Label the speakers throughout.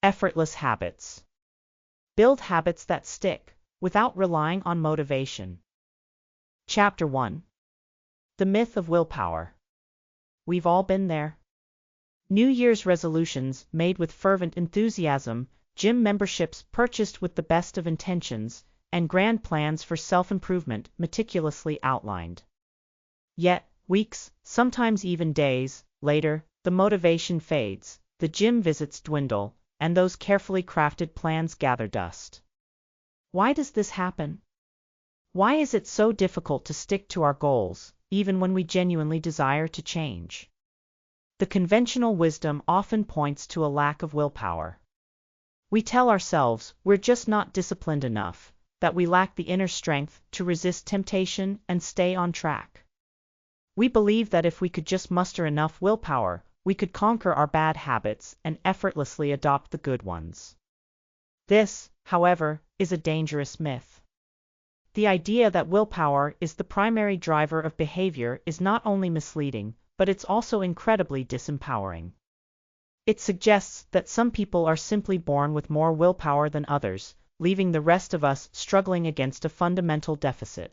Speaker 1: Effortless Habits. Build habits that stick, without relying on motivation. Chapter 1. The Myth of Willpower. We've all been there. New Year's resolutions made with fervent enthusiasm, gym memberships purchased with the best of intentions, and grand plans for self-improvement meticulously outlined. Yet, weeks, sometimes even days, later, the motivation fades, the gym visits dwindle, and those carefully crafted plans gather dust. Why does this happen? Why is it so difficult to stick to our goals, even when we genuinely desire to change? The conventional wisdom often points to a lack of willpower. We tell ourselves we're just not disciplined enough, that we lack the inner strength to resist temptation and stay on track. We believe that if we could just muster enough willpower, we could conquer our bad habits and effortlessly adopt the good ones. This, however, is a dangerous myth. The idea that willpower is the primary driver of behavior is not only misleading, but it's also incredibly disempowering. It suggests that some people are simply born with more willpower than others, leaving the rest of us struggling against a fundamental deficit.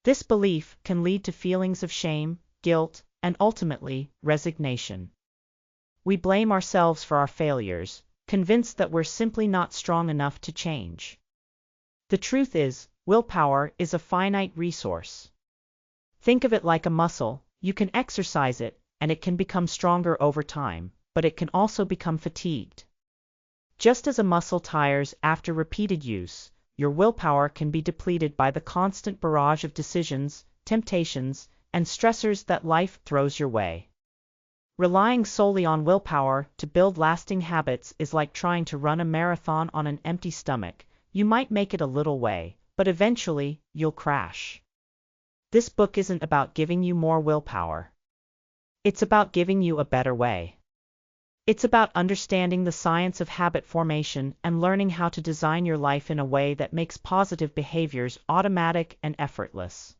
Speaker 1: This belief can lead to feelings of shame, guilt, and ultimately, resignation. We blame ourselves for our failures, convinced that we're simply not strong enough to change. The truth is, willpower is a finite resource. Think of it like a muscle. You can exercise it, and it can become stronger over time, but it can also become fatigued. Just as a muscle tires after repeated use, your willpower can be depleted by the constant barrage of decisions, temptations, and stressors that life throws your way. Relying solely on willpower to build lasting habits is like trying to run a marathon on an empty stomach. You might make it a little way, but eventually, you'll crash. This book isn't about giving you more willpower. It's about giving you a better way. It's about understanding the science of habit formation and learning how to design your life in a way that makes positive behaviors automatic and effortless.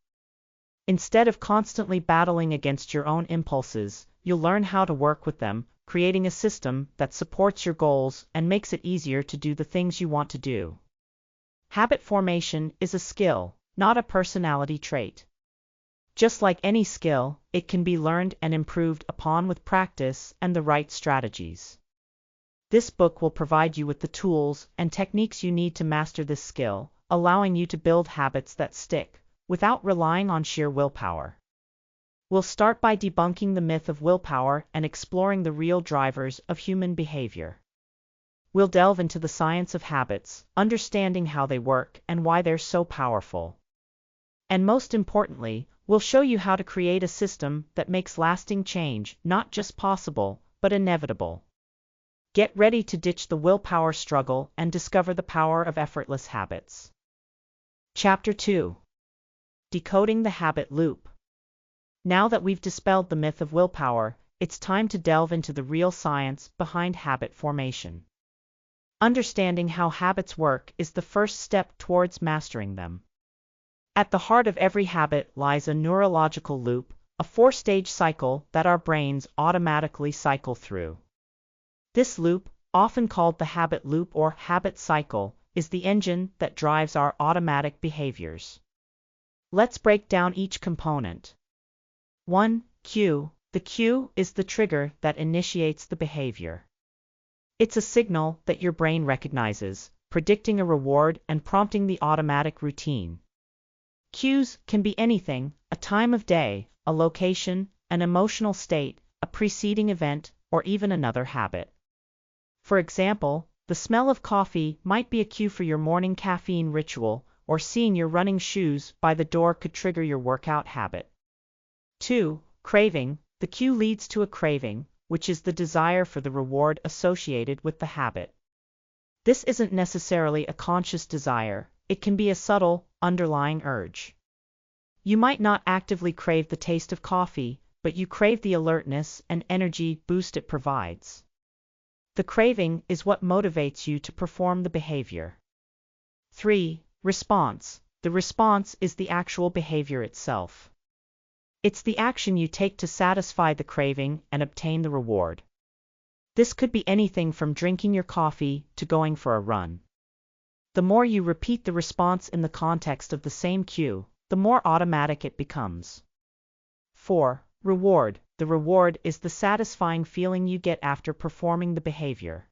Speaker 1: Instead of constantly battling against your own impulses, you'll learn how to work with them, creating a system that supports your goals and makes it easier to do the things you want to do. Habit formation is a skill, not a personality trait. Just like any skill, it can be learned and improved upon with practice and the right strategies. This book will provide you with the tools and techniques you need to master this skill, allowing you to build habits that stick, without relying on sheer willpower. We'll start by debunking the myth of willpower and exploring the real drivers of human behavior. We'll delve into the science of habits, understanding how they work and why they're so powerful. And most importantly, we'll show you how to create a system that makes lasting change not just possible, but inevitable. Get ready to ditch the willpower struggle and discover the power of effortless habits. Chapter 2. Decoding the Habit Loop. Now that we've dispelled the myth of willpower, it's time to delve into the real science behind habit formation. Understanding how habits work is the first step towards mastering them. At the heart of every habit lies a neurological loop, a four-stage cycle that our brains automatically cycle through. This loop, often called the habit loop or habit cycle, is the engine that drives our automatic behaviors. Let's break down each component. 1. Cue. The cue is the trigger that initiates the behavior. It's a signal that your brain recognizes, predicting a reward and prompting the automatic routine. Cues can be anything: a time of day, a location, an emotional state, a preceding event, or even another habit. For example, the smell of coffee might be a cue for your morning caffeine ritual, or seeing your running shoes by the door could trigger your workout habit. 2. Craving. The cue leads to a craving, which is the desire for the reward associated with the habit. This isn't necessarily a conscious desire. It can be a subtle, underlying urge. You might not actively crave the taste of coffee, but you crave the alertness and energy boost it provides. The craving is what motivates you to perform the behavior. 3. Response. The response is the actual behavior itself. It's the action you take to satisfy the craving and obtain the reward. This could be anything from drinking your coffee to going for a run. The more you repeat the response in the context of the same cue, the more automatic it becomes. 4. Reward. The reward is the satisfying feeling you get after performing the behavior.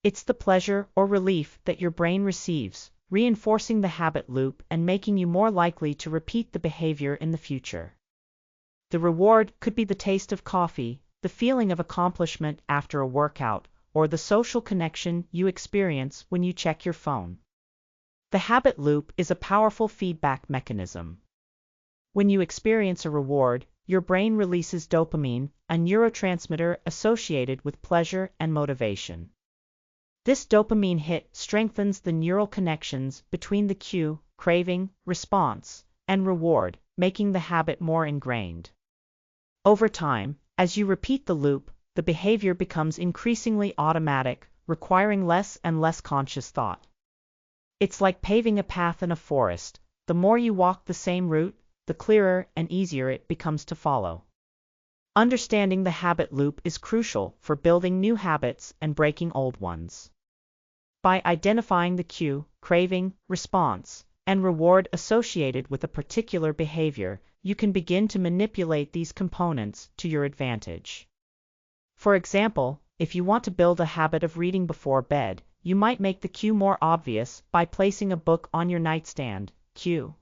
Speaker 1: It's the pleasure or relief that your brain receives, reinforcing the habit loop and making you more likely to repeat the behavior in the future. The reward could be the taste of coffee, the feeling of accomplishment after a workout, or the social connection you experience when you check your phone. The habit loop is a powerful feedback mechanism. When you experience a reward, your brain releases dopamine, a neurotransmitter associated with pleasure and motivation. This dopamine hit strengthens the neural connections between the cue, craving, response, and reward, making the habit more ingrained. Over time, as you repeat the loop, the behavior becomes increasingly automatic, requiring less and less conscious thought. It's like paving a path in a forest. The more you walk the same route, the clearer and easier it becomes to follow. Understanding the habit loop is crucial for building new habits and breaking old ones. By identifying the cue, craving, response, and reward associated with a particular behavior, you can begin to manipulate these components to your advantage. For example, if you want to build a habit of reading before bed, you might make the cue more obvious by placing a book on your nightstand, cue.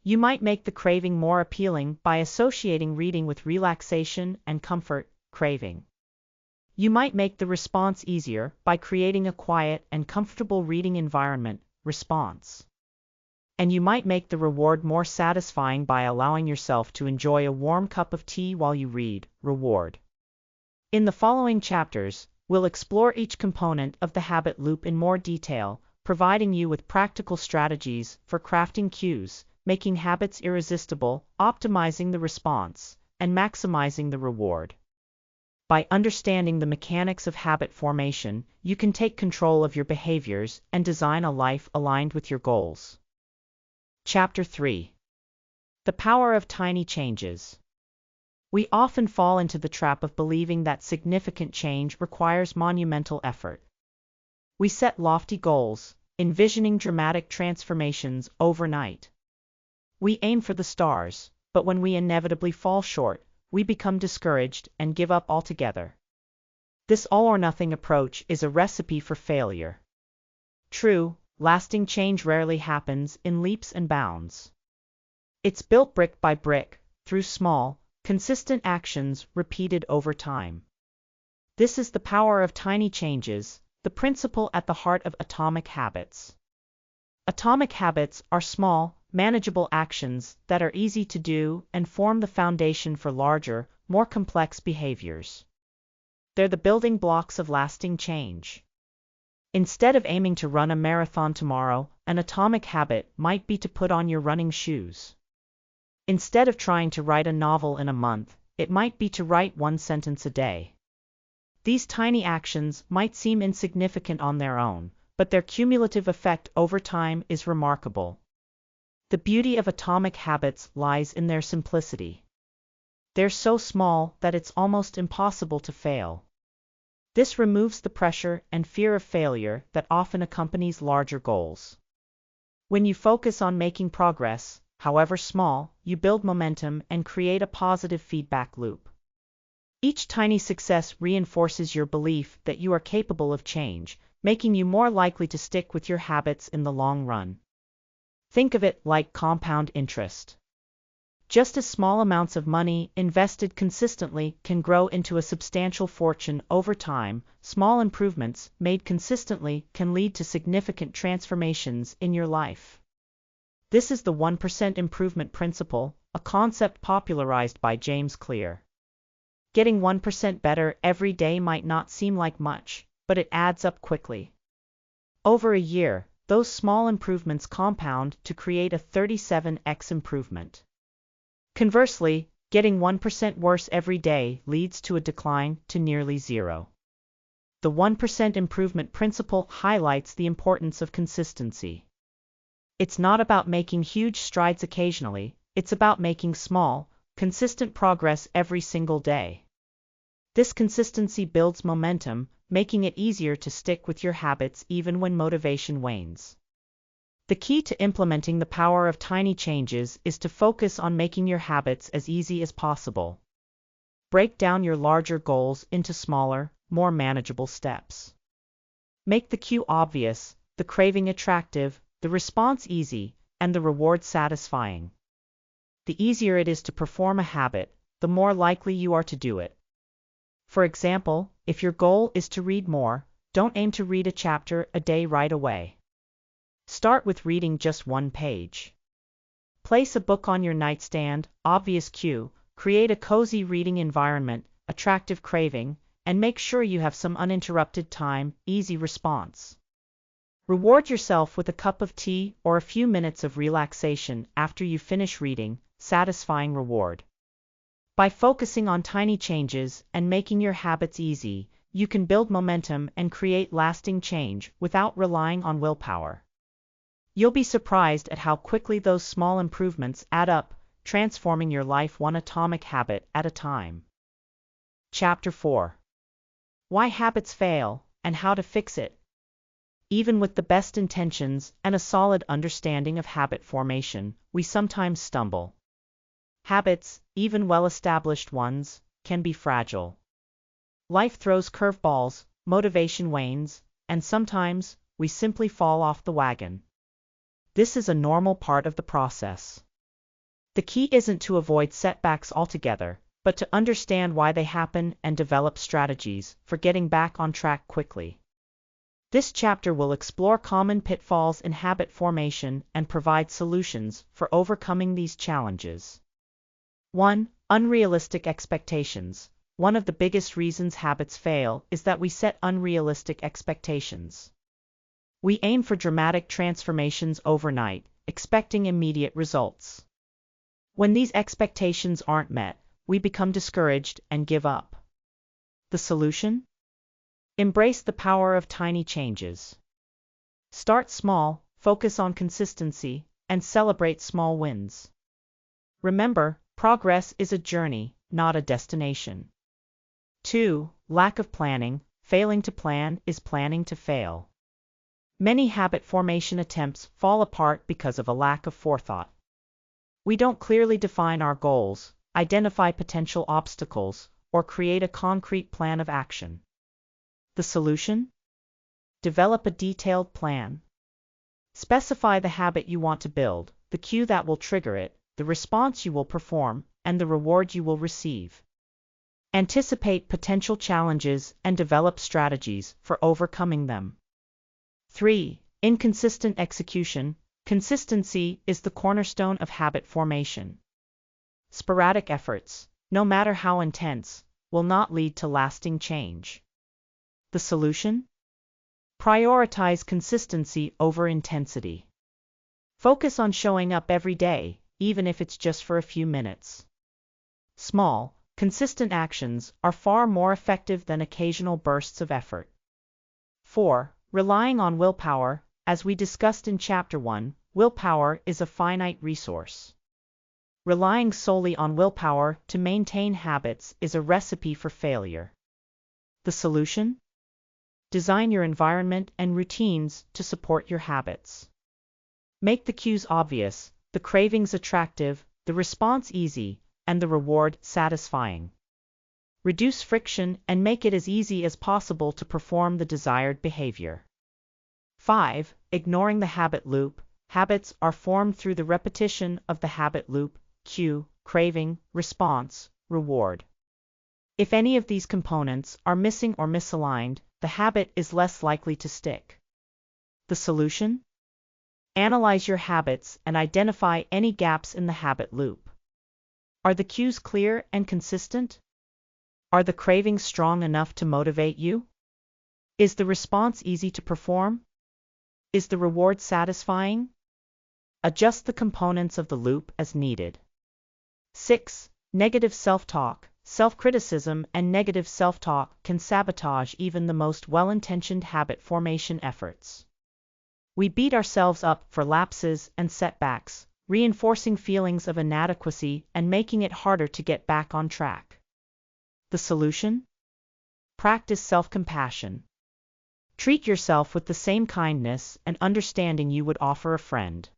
Speaker 1: You might make the craving more appealing by associating reading with relaxation and comfort, craving. You might make the response easier by creating a quiet and comfortable reading environment, response. And you might make the reward more satisfying by allowing yourself to enjoy a warm cup of tea while you read, reward. In the following chapters, we'll explore each component of the habit loop in more detail, providing you with practical strategies for crafting cues, making habits irresistible, optimizing the response, and maximizing the reward. By understanding the mechanics of habit formation, you can take control of your behaviors and design a life aligned with your goals. Chapter 3. The Power of Tiny Changes. We often fall into the trap of believing that significant change requires monumental effort. We set lofty goals, envisioning dramatic transformations overnight. We aim for the stars, but when we inevitably fall short, we become discouraged and give up altogether. This all-or-nothing approach is a recipe for failure. True, lasting change rarely happens in leaps and bounds. It's built brick by brick, through small, consistent actions repeated over time. This is the power of tiny changes, the principle at the heart of atomic habits. Atomic habits are small, manageable actions that are easy to do and form the foundation for larger, more complex behaviors. They're the building blocks of lasting change. Instead of aiming to run a marathon tomorrow, an atomic habit might be to put on your running shoes. Instead of trying to write a novel in a month, it might be to write one sentence a day. These tiny actions might seem insignificant on their own, but their cumulative effect over time is remarkable. The beauty of atomic habits lies in their simplicity. They're so small that it's almost impossible to fail. This removes the pressure and fear of failure that often accompanies larger goals. When you focus on making progress, however small, you build momentum and create a positive feedback loop. Each tiny success reinforces your belief that you are capable of change, making you more likely to stick with your habits in the long run. Think of it like compound interest. Just as small amounts of money invested consistently can grow into a substantial fortune over time, small improvements made consistently can lead to significant transformations in your life. This is the 1% improvement principle, a concept popularized by James Clear. Getting 1% better every day might not seem like much, but it adds up quickly. Over a year, those small improvements compound to create a 37x improvement. Conversely, getting 1% worse every day leads to a decline to nearly zero. The 1% improvement principle highlights the importance of consistency. It's not about making huge strides occasionally, it's about making small, consistent progress every single day. This consistency builds momentum, making it easier to stick with your habits even when motivation wanes. The key to implementing the power of tiny changes is to focus on making your habits as easy as possible. Break down your larger goals into smaller, more manageable steps. Make the cue obvious, the craving attractive, the response easy, and the reward satisfying. The easier it is to perform a habit, the more likely you are to do it. For example, if your goal is to read more, don't aim to read a chapter a day right away. Start with reading just one page. Place a book on your nightstand, obvious cue, create a cozy reading environment, attractive craving, and make sure you have some uninterrupted time, easy response. Reward yourself with a cup of tea or a few minutes of relaxation after you finish reading, satisfying reward. By focusing on tiny changes and making your habits easy, you can build momentum and create lasting change without relying on willpower. You'll be surprised at how quickly those small improvements add up, transforming your life one atomic habit at a time. Chapter 4. Why Habits Fail and How to Fix It. Even with the best intentions and a solid understanding of habit formation, we sometimes stumble. Habits, even well-established ones, can be fragile. Life throws curveballs, motivation wanes, and sometimes we simply fall off the wagon. This is a normal part of the process. The key isn't to avoid setbacks altogether, but to understand why they happen and develop strategies for getting back on track quickly. This chapter will explore common pitfalls in habit formation and provide solutions for overcoming these challenges. 1. Unrealistic expectations. One of the biggest reasons habits fail is that we set unrealistic expectations. We aim for dramatic transformations overnight, expecting immediate results. When these expectations aren't met, we become discouraged and give up. The solution? Embrace the power of tiny changes. Start small, focus on consistency, and celebrate small wins. Remember, progress is a journey, not a destination. 2. Lack of planning. Failing to plan is planning to fail. Many habit formation attempts fall apart because of a lack of forethought. We don't clearly define our goals, identify potential obstacles, or create a concrete plan of action. The solution? Develop a detailed plan. Specify the habit you want to build, the cue that will trigger it, the response you will perform, and the reward you will receive. Anticipate potential challenges and develop strategies for overcoming them. 3. Inconsistent execution. Consistency is the cornerstone of habit formation. Sporadic efforts, no matter how intense, will not lead to lasting change. The solution? Prioritize consistency over intensity. Focus on showing up every day, even if it's just for a few minutes. Small, consistent actions are far more effective than occasional bursts of effort. 4. Relying on willpower. As we discussed in Chapter 1, willpower is a finite resource. Relying solely on willpower to maintain habits is a recipe for failure. The solution? Design your environment and routines to support your habits. Make the cues obvious, the cravings attractive, the response easy, and the reward satisfying. Reduce friction and make it as easy as possible to perform the desired behavior. 5. Ignoring the habit loop. Habits are formed through the repetition of the habit loop: cue, craving, response, reward. If any of these components are missing or misaligned, the habit is less likely to stick. The solution? Analyze your habits and identify any gaps in the habit loop. Are the cues clear and consistent? Are the cravings strong enough to motivate you? Is the response easy to perform? Is the reward satisfying? Adjust the components of the loop as needed. 6. Negative self-talk. Self-criticism and negative self-talk can sabotage even the most well-intentioned habit formation efforts. We beat ourselves up for lapses and setbacks, reinforcing feelings of inadequacy and making it harder to get back on track. The solution? Practice self-compassion. Treat yourself with the same kindness and understanding you would offer a friend.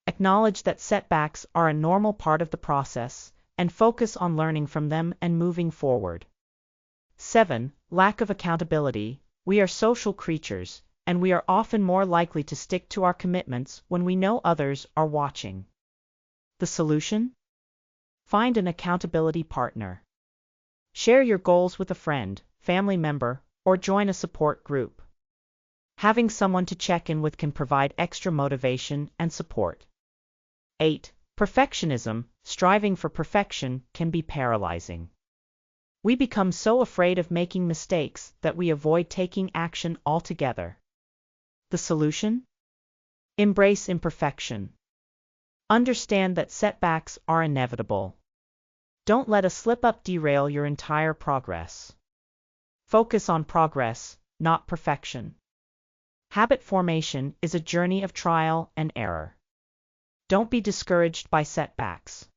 Speaker 1: Acknowledge that setbacks are a normal part of the process, and focus on learning from them and moving forward. 7. Lack of accountability. We are social creatures, and we are often more likely to stick to our commitments when we know others are watching. The solution? Find an accountability partner. Share your goals with a friend, family member, or join a support group. Having someone to check in with can provide extra motivation and support. 8. Perfectionism. Striving for perfection can be paralyzing. We become so afraid of making mistakes that we avoid taking action altogether. The solution? Embrace imperfection. Understand that setbacks are inevitable. Don't let a slip-up derail your entire progress. Focus on progress, not perfection. Habit formation is a journey of trial and error. Don't be discouraged by setbacks.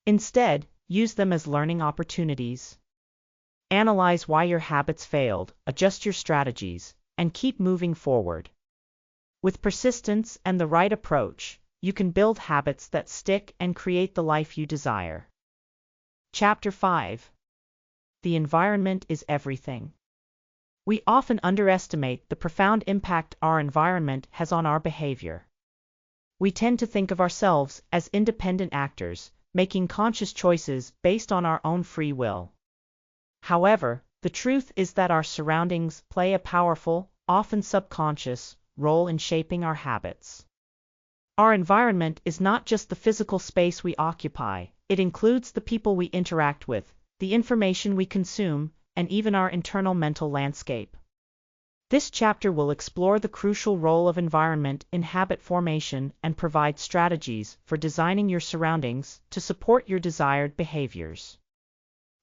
Speaker 1: Instead, use them as learning opportunities. Analyze why your habits failed, adjust your strategies, and keep moving forward. With persistence and the right approach, you can build habits that stick and create the life you desire. Chapter 5. The environment is everything. We often underestimate the profound impact our environment has on our behavior. We tend to think of ourselves as independent actors, making conscious choices based on our own free will. However, the truth is that our surroundings play a powerful, often subconscious, role in shaping our habits. Our environment is not just the physical space we occupy, it includes the people we interact with, the information we consume, and even our internal mental landscape. This chapter will explore the crucial role of environment in habit formation and provide strategies for designing your surroundings to support your desired behaviors.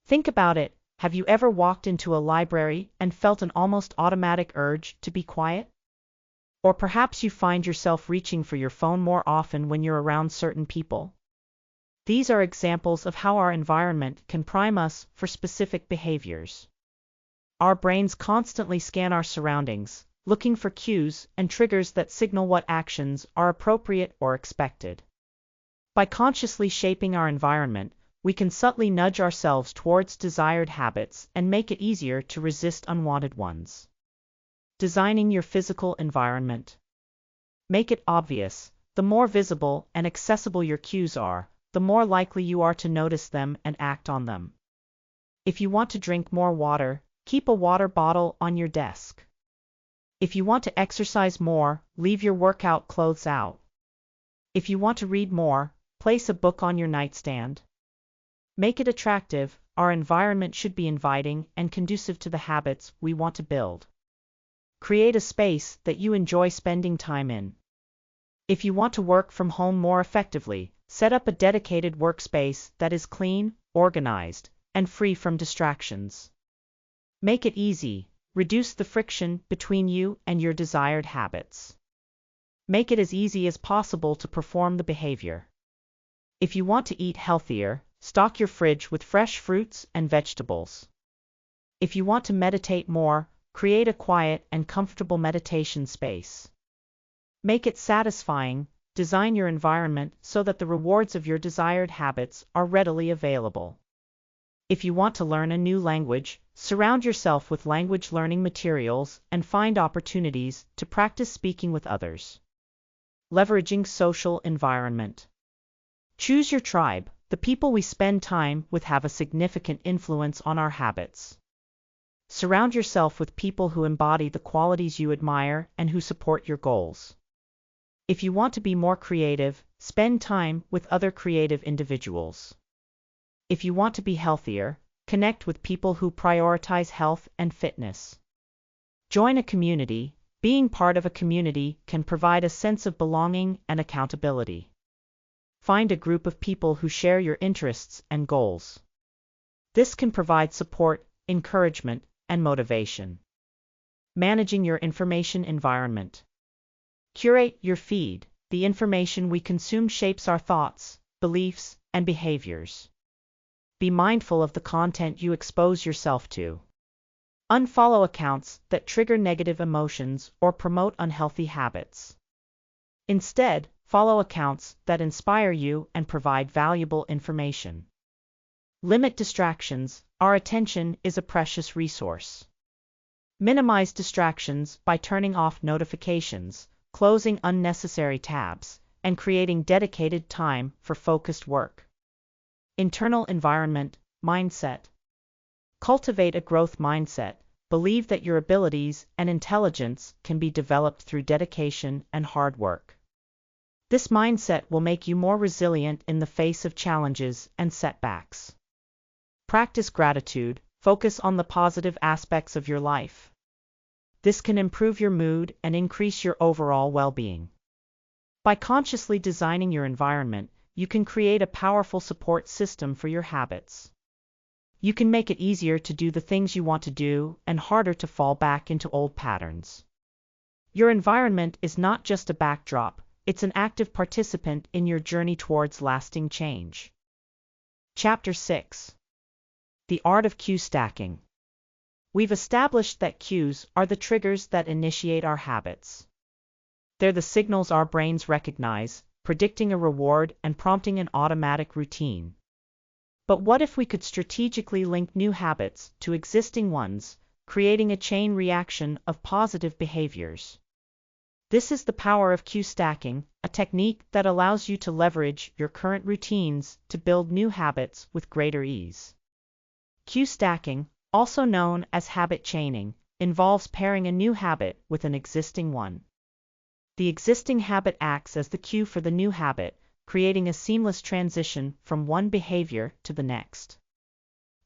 Speaker 1: Think about it. Have you ever walked into a library and felt an almost automatic urge to be quiet? Or perhaps you find yourself reaching for your phone more often when you're around certain people. These are examples of how our environment can prime us for specific behaviors. Our brains constantly scan our surroundings, looking for cues and triggers that signal what actions are appropriate or expected. By consciously shaping our environment, we can subtly nudge ourselves towards desired habits and make it easier to resist unwanted ones. Designing your physical environment. Make it obvious. The more visible and accessible your cues are, the more likely you are to notice them and act on them. If you want to drink more water, keep a water bottle on your desk. If you want to exercise more, leave your workout clothes out. If you want to read more, place a book on your nightstand. Make it attractive. Our environment should be inviting and conducive to the habits we want to build. Create a space that you enjoy spending time in. If you want to work from home more effectively, set up a dedicated workspace that is clean, organized, and free from distractions. Make it easy. Reduce the friction between you and your desired habits. Make it as easy as possible to perform the behavior. If you want to eat healthier, stock your fridge with fresh fruits and vegetables. If you want to meditate more, create a quiet and comfortable meditation space. Make it satisfying. Design your environment so that the rewards of your desired habits are readily available. If you want to learn a new language, surround yourself with language learning materials and find opportunities to practice speaking with others. Leveraging social environment. Choose your tribe. The people we spend time with have a significant influence on our habits. Surround yourself with people who embody the qualities you admire and who support your goals. If you want to be more creative, spend time with other creative individuals. If you want to be healthier, connect with people who prioritize health and fitness. Join a community. Being part of a community can provide a sense of belonging and accountability. Find a group of people who share your interests and goals. This can provide support, encouragement, and motivation. Managing your information environment. Curate your feed. The information we consume shapes our thoughts, beliefs, and behaviors. Be mindful of the content you expose yourself to. Unfollow accounts that trigger negative emotions or promote unhealthy habits. Instead, follow accounts that inspire you and provide valuable information. Limit distractions. Our attention is a precious resource. Minimize distractions by turning off notifications, closing unnecessary tabs, and creating dedicated time for focused work. Internal environment, mindset. Cultivate a growth mindset. Believe that your abilities and intelligence can be developed through dedication and hard work. This mindset will make you more resilient in the face of challenges and setbacks. Practice gratitude. Focus on the positive aspects of your life. This can improve your mood and increase your overall well-being. By consciously designing your environment, you can create a powerful support system for your habits. You can make it easier to do the things you want to do and harder to fall back into old patterns. Your environment is not just a backdrop, it's an active participant in your journey towards lasting change. Chapter 6. The Art of Cue Stacking. We've established that cues are the triggers that initiate our habits. They're the signals our brains recognize, predicting a reward and prompting an automatic routine. But what if we could strategically link new habits to existing ones, creating a chain reaction of positive behaviors? This is the power of cue stacking, a technique that allows you to leverage your current routines to build new habits with greater ease. Cue stacking, also known as habit chaining, involves pairing a new habit with an existing one. The existing habit acts as the cue for the new habit, creating a seamless transition from one behavior to the next.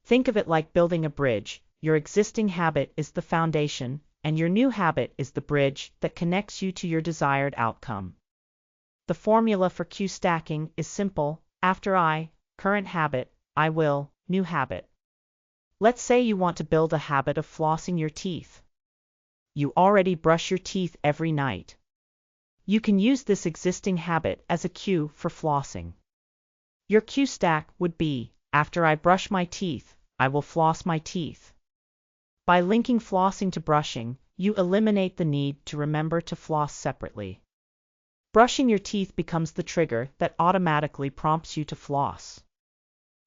Speaker 1: Think of it like building a bridge. Your existing habit is the foundation, and your new habit is the bridge that connects you to your desired outcome. The formula for cue stacking is simple. After I, current habit, I will, new habit. Let's say you want to build a habit of flossing your teeth. You already brush your teeth every night. You can use this existing habit as a cue for flossing. Your cue stack would be, after I brush my teeth, I will floss my teeth. By linking flossing to brushing, you eliminate the need to remember to floss separately. Brushing your teeth becomes the trigger that automatically prompts you to floss.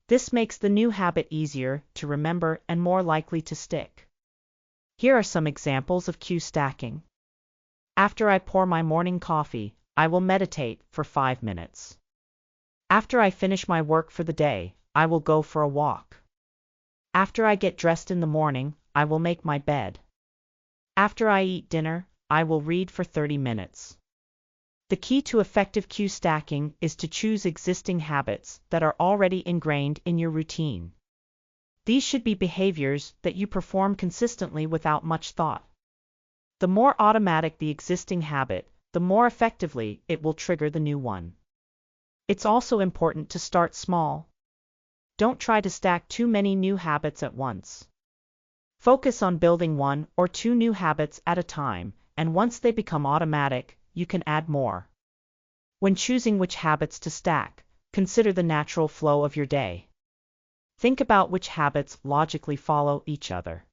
Speaker 1: This makes the new habit easier to remember and more likely to stick. Here are some examples of cue stacking. After I pour my morning coffee, I will meditate for 5 minutes. After I finish my work for the day, I will go for a walk. After I get dressed in the morning, I will make my bed. After I eat dinner, I will read for 30 minutes. The key to effective cue stacking is to choose existing habits that are already ingrained in your routine. These should be behaviors that you perform consistently without much thought. The more automatic the existing habit, the more effectively it will trigger the new one. It's also important to start small. Don't try to stack too many new habits at once. Focus on building 1 or 2 new habits at a time, and once they become automatic, you can add more. When choosing which habits to stack, consider the natural flow of your day. Think about which habits logically follow each other.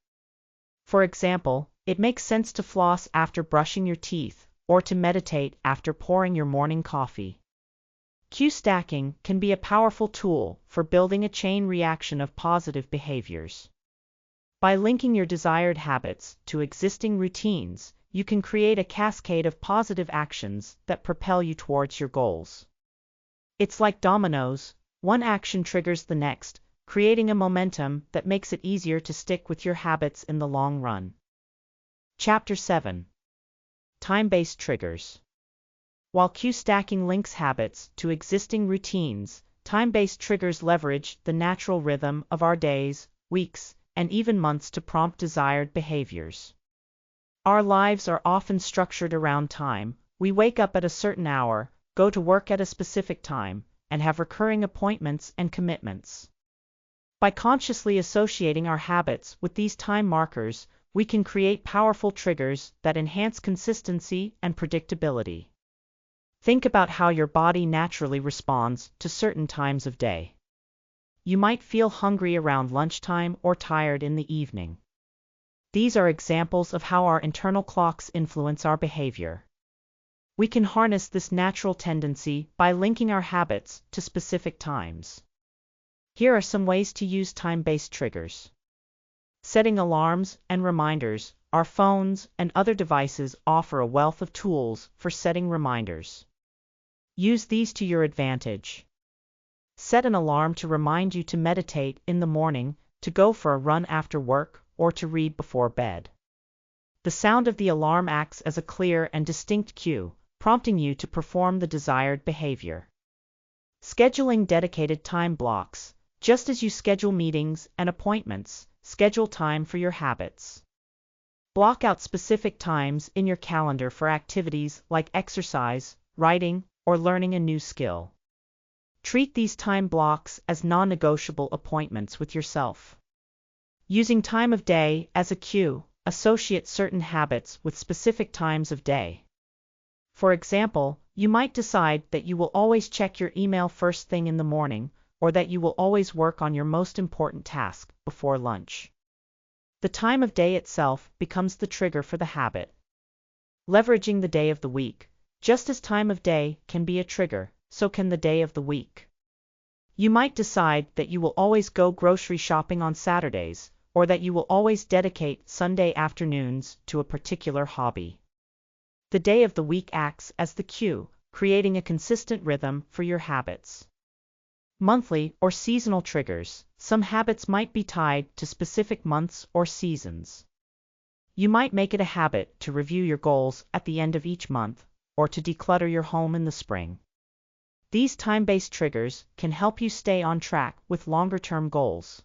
Speaker 1: For example, it makes sense to floss after brushing your teeth, or to meditate after pouring your morning coffee. Cue stacking can be a powerful tool for building a chain reaction of positive behaviors. By linking your desired habits to existing routines, you can create a cascade of positive actions that propel you towards your goals. It's like dominoes, one action triggers the next, creating a momentum that makes it easier to stick with your habits in the long run. Chapter 7. Time-based triggers. While cue stacking links habits to existing routines, time-based triggers leverage the natural rhythm of our days, weeks, and even months to prompt desired behaviors. Our lives are often structured around time. We wake up at a certain hour, go to work at a specific time, and have recurring appointments and commitments. By consciously associating our habits with these time markers, we can create powerful triggers that enhance consistency and predictability. Think about how your body naturally responds to certain times of day. You might feel hungry around lunchtime or tired in the evening. These are examples of how our internal clocks influence our behavior. We can harness this natural tendency by linking our habits to specific times. Here are some ways to use time-based triggers. Setting alarms and reminders. Our phones and other devices offer a wealth of tools for setting reminders. Use these to your advantage. Set an alarm to remind you to meditate in the morning, to go for a run after work, or to read before bed. The sound of the alarm acts as a clear and distinct cue, prompting you to perform the desired behavior. Scheduling dedicated time blocks. Just as you schedule meetings and appointments, schedule time for your habits. Block out specific times in your calendar for activities like exercise, writing, or learning a new skill. Treat these time blocks as non-negotiable appointments with yourself. Using time of day as a cue, associate certain habits with specific times of day. For example, you might decide that you will always check your email first thing in the morning, or that you will always work on your most important task before lunch. The time of day itself becomes the trigger for the habit. Leveraging the day of the week. Just as time of day can be a trigger, so can the day of the week. You might decide that you will always go grocery shopping on Saturdays, or that you will always dedicate Sunday afternoons to a particular hobby. The day of the week acts as the cue, creating a consistent rhythm for your habits. Monthly or seasonal triggers. Some habits might be tied to specific months or seasons. You might make it a habit to review your goals at the end of each month, or to declutter your home in the spring. These time-based triggers can help you stay on track with longer-term goals.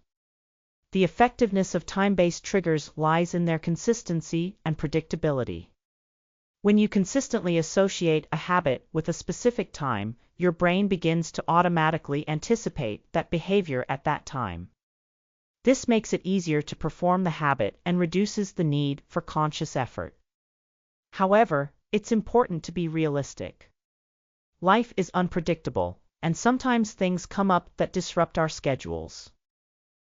Speaker 1: The effectiveness of time-based triggers lies in their consistency and predictability. When you consistently associate a habit with a specific time, your brain begins to automatically anticipate that behavior at that time. This makes it easier to perform the habit and reduces the need for conscious effort. However, it's important to be realistic. Life is unpredictable, and sometimes things come up that disrupt our schedules.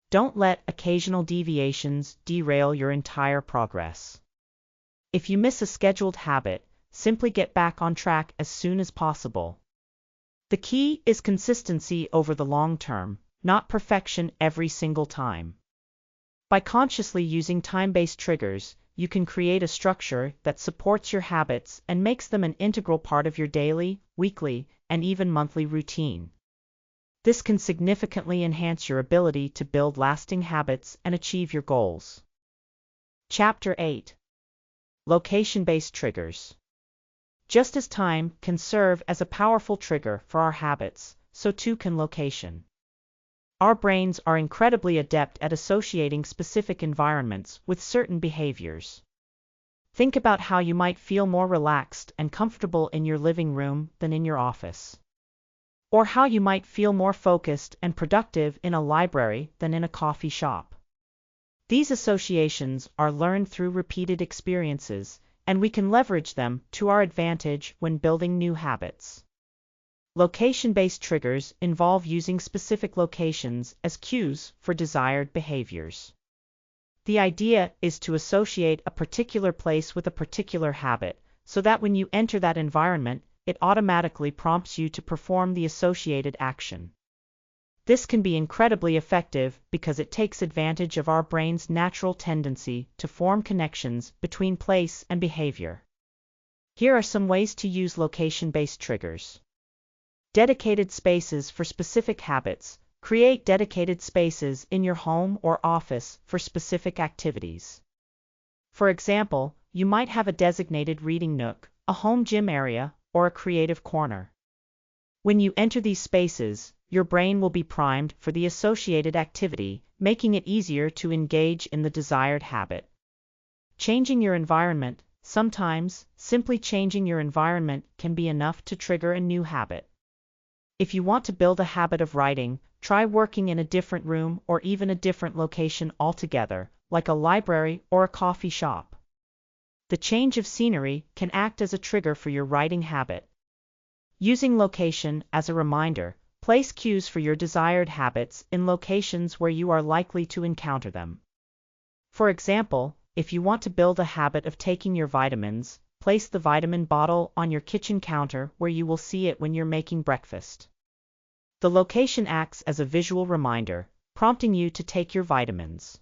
Speaker 1: Don't let occasional deviations derail your entire progress. If you miss a scheduled habit, simply get back on track as soon as possible. The key is consistency over the long term, not perfection every single time. By consciously using time-based triggers, you can create a structure that supports your habits and makes them an integral part of your daily, weekly, and even monthly routine. This can significantly enhance your ability to build lasting habits and achieve your goals. Chapter 8. Location-based triggers. Just as time can serve as a powerful trigger for our habits, so too can location. Our brains are incredibly adept at associating specific environments with certain behaviors. Think about how you might feel more relaxed and comfortable in your living room than in your office. Or how you might feel more focused and productive in a library than in a coffee shop. These associations are learned through repeated experiences, and we can leverage them to our advantage when building new habits. Location-based triggers involve using specific locations as cues for desired behaviors. The idea is to associate a particular place with a particular habit, so that when you enter that environment, it automatically prompts you to perform the associated action. This can be incredibly effective because it takes advantage of our brain's natural tendency to form connections between place and behavior. Here are some ways to use location-based triggers. Dedicated spaces for specific habits. Create dedicated spaces in your home or office for specific activities. For example, you might have a designated reading nook, a home gym area, or a creative corner. When you enter these spaces, your brain will be primed for the associated activity, making it easier to engage in the desired habit. Changing your environment. Sometimes, simply changing your environment can be enough to trigger a new habit. If you want to build a habit of writing, try working in a different room or even a different location altogether, like a library or a coffee shop. The change of scenery can act as a trigger for your writing habit. Using location as a reminder. Place cues for your desired habits in locations where you are likely to encounter them. For example, if you want to build a habit of taking your vitamins, place the vitamin bottle on your kitchen counter where you will see it when you're making breakfast. The location acts as a visual reminder, prompting you to take your vitamins.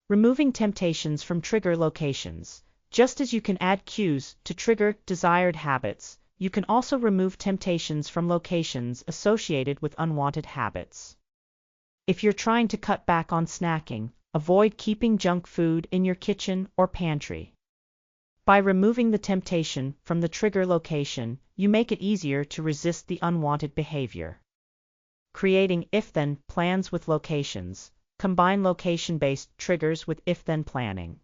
Speaker 1: Removing temptations from trigger locations. Just as you can add cues to trigger desired habits, you can also remove temptations from locations associated with unwanted habits. If you're trying to cut back on snacking, avoid keeping junk food in your kitchen or pantry. By removing the temptation from the trigger location, you make it easier to resist the unwanted behavior. Creating if-then plans with locations. Combine location-based triggers with if-then planning.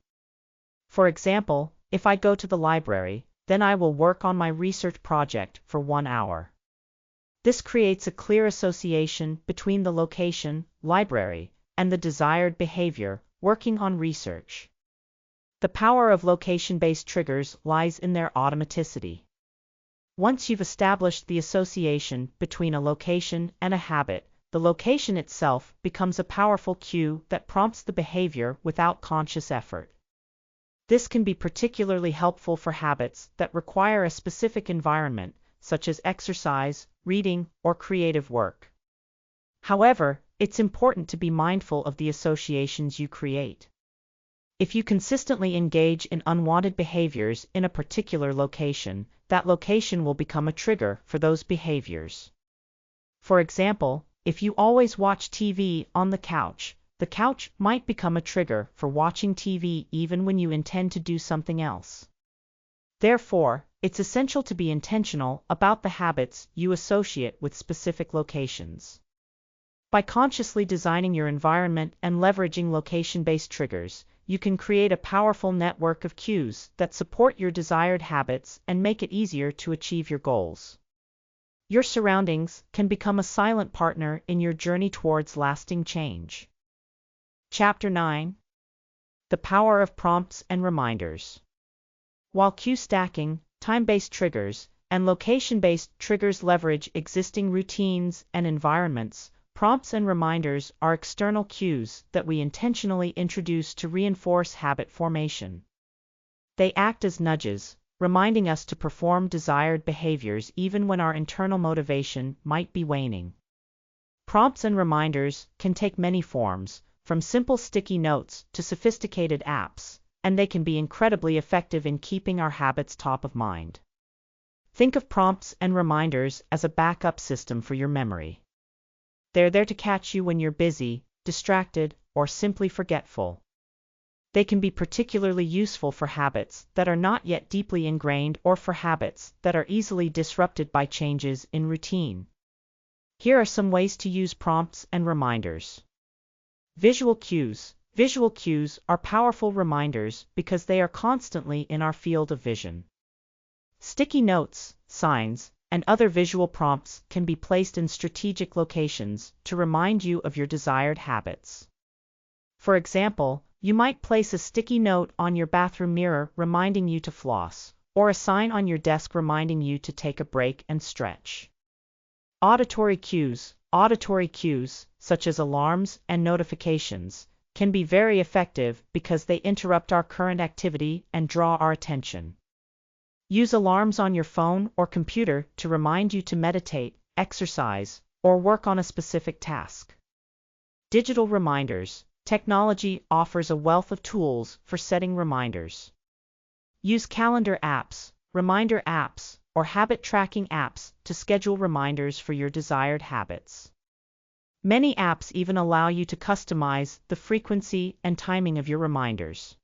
Speaker 1: For example, if I go to the library, then I will work on my research project for 1 hour. This creates a clear association between the location, library, and the desired behavior, working on research. The power of location-based triggers lies in their automaticity. Once you've established the association between a location and a habit, the location itself becomes a powerful cue that prompts the behavior without conscious effort. This can be particularly helpful for habits that require a specific environment, such as exercise, reading, or creative work. However, it's important to be mindful of the associations you create. If you consistently engage in unwanted behaviors in a particular location, that location will become a trigger for those behaviors. For example, if you always watch TV on the couch might become a trigger for watching TV even when you intend to do something else. Therefore, it's essential to be intentional about the habits you associate with specific locations. By consciously designing your environment and leveraging location-based triggers, you can create a powerful network of cues that support your desired habits and make it easier to achieve your goals. Your surroundings can become a silent partner in your journey towards lasting change. Chapter 9. The Power of Prompts and Reminders. While cue stacking, time-based triggers, and location-based triggers leverage existing routines and environments, prompts and reminders are external cues that we intentionally introduce to reinforce habit formation. They act as nudges, reminding us to perform desired behaviors even when our internal motivation might be waning. Prompts and reminders can take many forms, from simple sticky notes to sophisticated apps, and they can be incredibly effective in keeping our habits top of mind. Think of prompts and reminders as a backup system for your memory. They're there to catch you when you're busy, distracted, or simply forgetful. They can be particularly useful for habits that are not yet deeply ingrained or for habits that are easily disrupted by changes in routine. Here are some ways to use prompts and reminders. Visual cues. Visual cues are powerful reminders because they are constantly in our field of vision. Sticky notes, signs, and other visual prompts can be placed in strategic locations to remind you of your desired habits. For example, you might place a sticky note on your bathroom mirror reminding you to floss, or a sign on your desk reminding you to take a break and stretch. Auditory cues. Auditory cues, such as alarms and notifications, can be very effective because they interrupt our current activity and draw our attention. Use alarms on your phone or computer to remind you to meditate, exercise, or work on a specific task. Digital reminders. Technology offers a wealth of tools for setting reminders. Use calendar apps, reminder apps, or habit tracking apps to schedule reminders for your desired habits. Many apps even allow you to customize the frequency and timing of your reminders.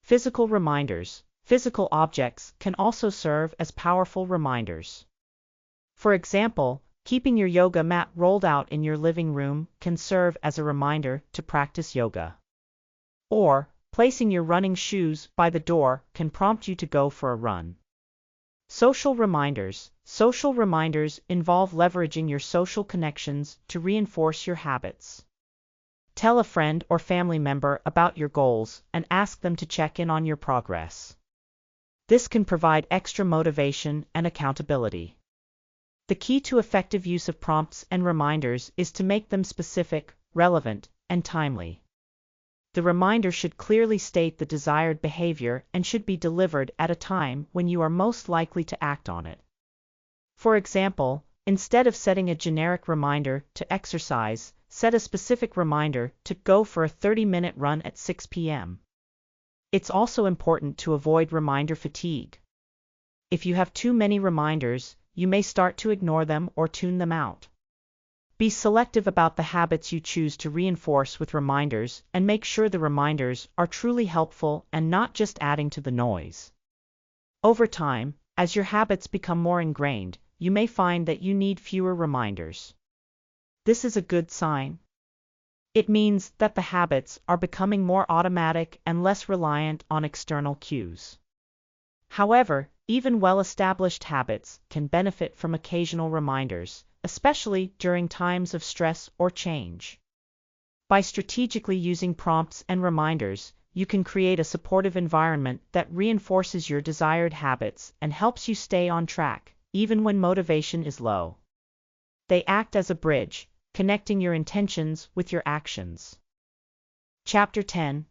Speaker 1: Physical reminders. Physical objects can also serve as powerful reminders. For example, keeping your yoga mat rolled out in your living room can serve as a reminder to practice yoga. Or, placing your running shoes by the door can prompt you to go for a run. Social reminders. Social reminders involve leveraging your social connections to reinforce your habits. Tell a friend or family member about your goals and ask them to check in on your progress. This can provide extra motivation and accountability. The key to effective use of prompts and reminders is to make them specific, relevant, and timely. The reminder should clearly state the desired behavior and should be delivered at a time when you are most likely to act on it. For example, instead of setting a generic reminder to exercise, set a specific reminder to go for a 30-minute run at 6 p.m. It's also important to avoid reminder fatigue. If you have too many reminders, you may start to ignore them or tune them out. Be selective about the habits you choose to reinforce with reminders and make sure the reminders are truly helpful and not just adding to the noise. Over time, as your habits become more ingrained, you may find that you need fewer reminders. This is a good sign. It means that the habits are becoming more automatic and less reliant on external cues. However, even well-established habits can benefit from occasional reminders, especially during times of stress or change. By strategically using prompts and reminders, you can create a supportive environment that reinforces your desired habits and helps you stay on track, even when motivation is low. They act as a bridge, connecting your intentions with your actions. Chapter 10.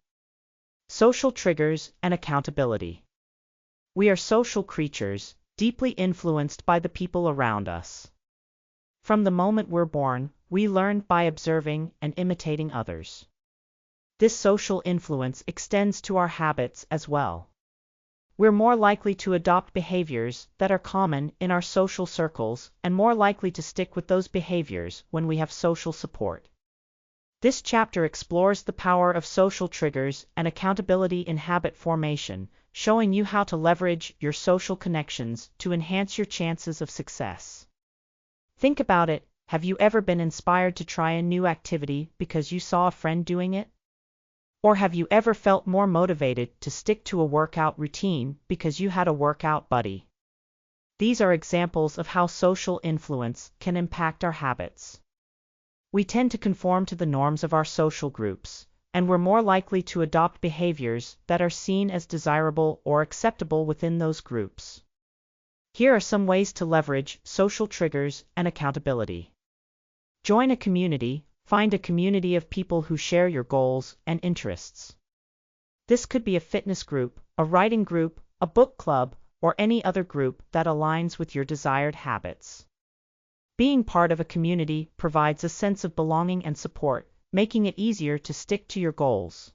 Speaker 1: Social Triggers and Accountability. We are social creatures, deeply influenced by the people around us. From the moment we're born, we learn by observing and imitating others. This social influence extends to our habits as well. We're more likely to adopt behaviors that are common in our social circles and more likely to stick with those behaviors when we have social support. This chapter explores the power of social triggers and accountability in habit formation, showing you how to leverage your social connections to enhance your chances of success. Think about it, have you ever been inspired to try a new activity because you saw a friend doing it? Or have you ever felt more motivated to stick to a workout routine because you had a workout buddy? These are examples of how social influence can impact our habits. We tend to conform to the norms of our social groups, and we're more likely to adopt behaviors that are seen as desirable or acceptable within those groups. Here are some ways to leverage social triggers and accountability. Join a community. Find a community of people who share your goals and interests. This could be a fitness group, a writing group, a book club, or any other group that aligns with your desired habits. Being part of a community provides a sense of belonging and support, making it easier to stick to your goals.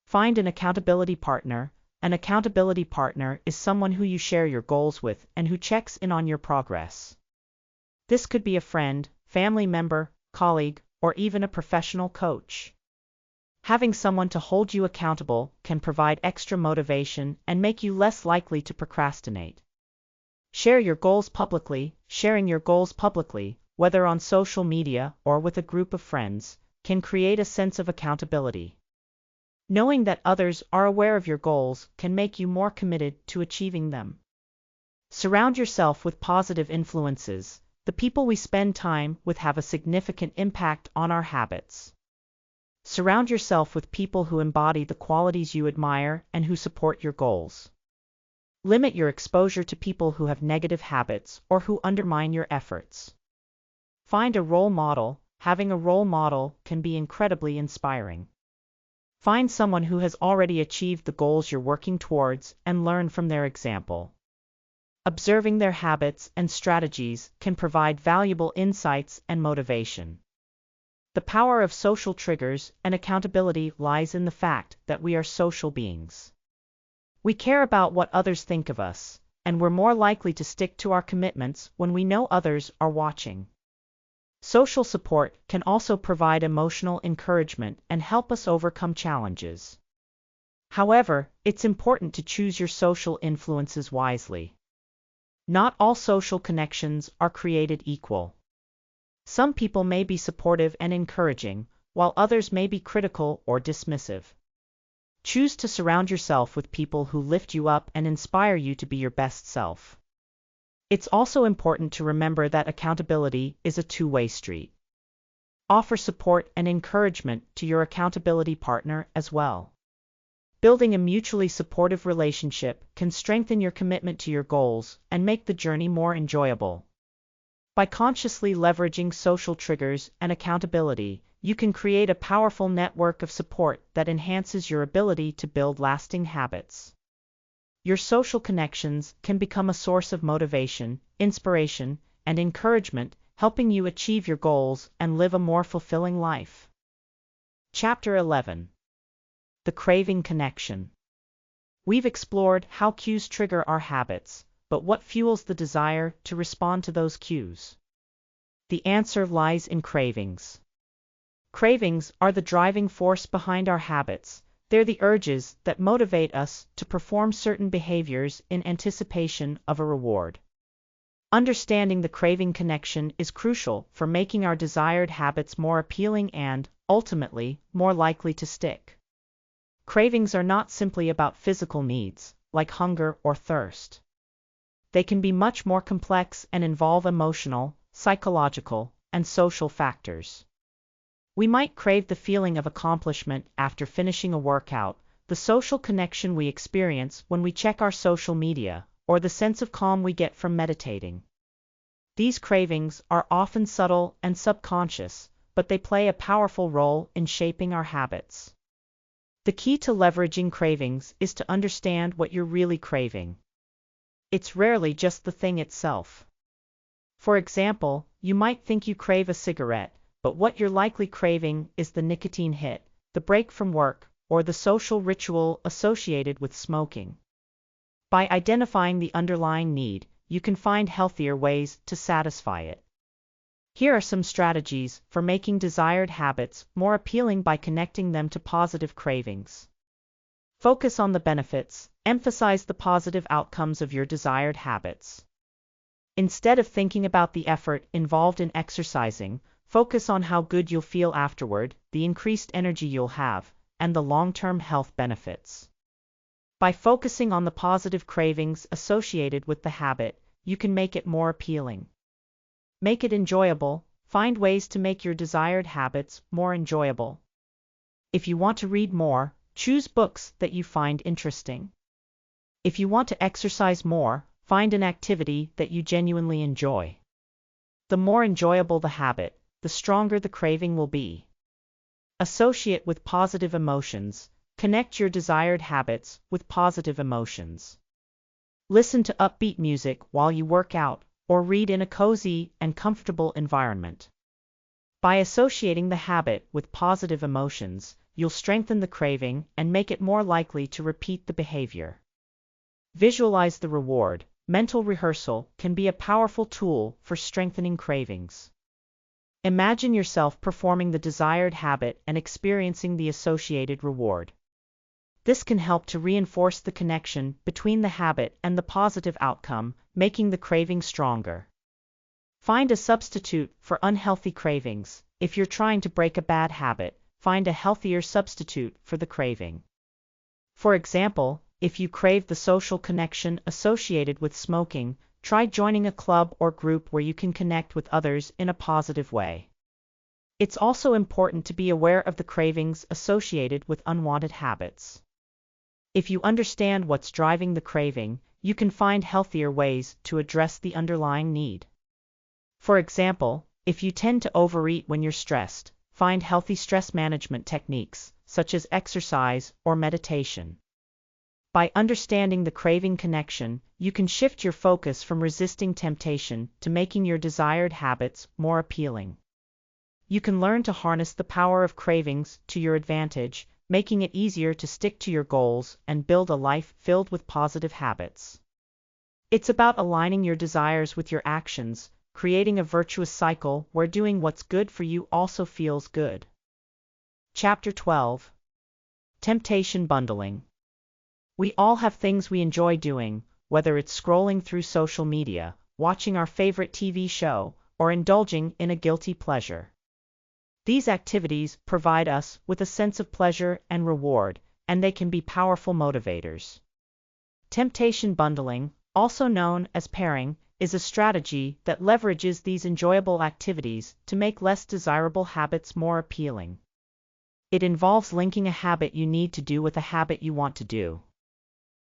Speaker 1: Find an accountability partner. An accountability partner is someone who you share your goals with and who checks in on your progress. This could be a friend, family member, colleague, or even a professional coach. Having someone to hold you accountable can provide extra motivation and make you less likely to procrastinate. Share your goals publicly. Sharing your goals publicly, whether on social media or with a group of friends, can create a sense of accountability. Knowing that others are aware of your goals can make you more committed to achieving them. Surround yourself with positive influences. The people we spend time with have a significant impact on our habits. Surround yourself with people who embody the qualities you admire and who support your goals. Limit your exposure to people who have negative habits or who undermine your efforts. Find a role model. Having a role model can be incredibly inspiring. Find someone who has already achieved the goals you're working towards and learn from their example. Observing their habits and strategies can provide valuable insights and motivation. The power of social triggers and accountability lies in the fact that we are social beings. We care about what others think of us, and we're more likely to stick to our commitments when we know others are watching. Social support can also provide emotional encouragement and help us overcome challenges. However, it's important to choose your social influences wisely. Not all social connections are created equal. Some people may be supportive and encouraging, while others may be critical or dismissive. Choose to surround yourself with people who lift you up and inspire you to be your best self. It's also important to remember that accountability is a two-way street. Offer support and encouragement to your accountability partner as well. Building a mutually supportive relationship can strengthen your commitment to your goals and make the journey more enjoyable. By consciously leveraging social triggers and accountability, you can create a powerful network of support that enhances your ability to build lasting habits. Your social connections can become a source of motivation, inspiration, and encouragement, helping you achieve your goals and live a more fulfilling life. Chapter 11. The Craving Connection. We've explored how cues trigger our habits, but what fuels the desire to respond to those cues? The answer lies in cravings. Cravings are the driving force behind our habits. They're the urges that motivate us to perform certain behaviors in anticipation of a reward. Understanding the craving connection is crucial for making our desired habits more appealing and, ultimately, more likely to stick. Cravings are not simply about physical needs, like hunger or thirst. They can be much more complex and involve emotional, psychological, and social factors. We might crave the feeling of accomplishment after finishing a workout, the social connection we experience when we check our social media, or the sense of calm we get from meditating. These cravings are often subtle and subconscious, but they play a powerful role in shaping our habits. The key to leveraging cravings is to understand what you're really craving. It's rarely just the thing itself. For example, you might think you crave a cigarette, but what you're likely craving is the nicotine hit, the break from work, or the social ritual associated with smoking. By identifying the underlying need, you can find healthier ways to satisfy it. Here are some strategies for making desired habits more appealing by connecting them to positive cravings. Focus on the benefits, emphasize the positive outcomes of your desired habits. Instead of thinking about the effort involved in exercising, focus on how good you'll feel afterward, the increased energy you'll have, and the long-term health benefits. By focusing on the positive cravings associated with the habit, you can make it more appealing. Make it enjoyable. Find ways to make your desired habits more enjoyable. If you want to read more, choose books that you find interesting. If you want to exercise more, find an activity that you genuinely enjoy. The more enjoyable the habit, the stronger the craving will be. Associate with positive emotions. Connect your desired habits with positive emotions. Listen to upbeat music while you work out, or read in a cozy and comfortable environment. By associating the habit with positive emotions, you'll strengthen the craving and make it more likely to repeat the behavior. Visualize the reward. Mental rehearsal can be a powerful tool for strengthening cravings. Imagine yourself performing the desired habit and experiencing the associated reward. This can help to reinforce the connection between the habit and the positive outcome, making the craving stronger. Find a substitute for unhealthy cravings. If you're trying to break a bad habit, find a healthier substitute for the craving. For example, if you crave the social connection associated with smoking, try joining a club or group where you can connect with others in a positive way. It's also important to be aware of the cravings associated with unwanted habits. If you understand what's driving the craving, you can find healthier ways to address the underlying need. For example, if you tend to overeat when you're stressed, find healthy stress management techniques, such as exercise or meditation. By understanding the craving connection, you can shift your focus from resisting temptation to making your desired habits more appealing. You can learn to harness the power of cravings to your advantage, making it easier to stick to your goals and build a life filled with positive habits. It's about aligning your desires with your actions, creating a virtuous cycle where doing what's good for you also feels good. Chapter 12. Temptation Bundling. We all have things we enjoy doing, whether it's scrolling through social media, watching our favorite TV show, or indulging in a guilty pleasure. These activities provide us with a sense of pleasure and reward, and they can be powerful motivators. Temptation bundling, also known as pairing, is a strategy that leverages these enjoyable activities to make less desirable habits more appealing. It involves linking a habit you need to do with a habit you want to do.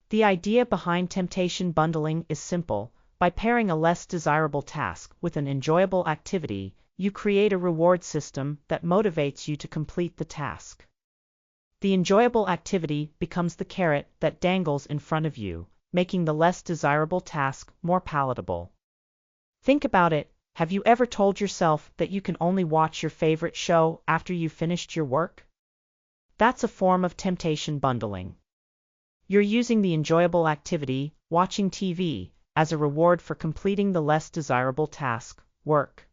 Speaker 1: The idea behind temptation bundling is simple. By pairing a less desirable task with an enjoyable activity, you create a reward system that motivates you to complete the task. The enjoyable activity becomes the carrot that dangles in front of you, making the less desirable task more palatable. Think about it. Have you ever told yourself that you can only watch your favorite show after you've finished your work? That's a form of temptation bundling. You're using the enjoyable activity, watching TV, as a reward for completing the less desirable task, work.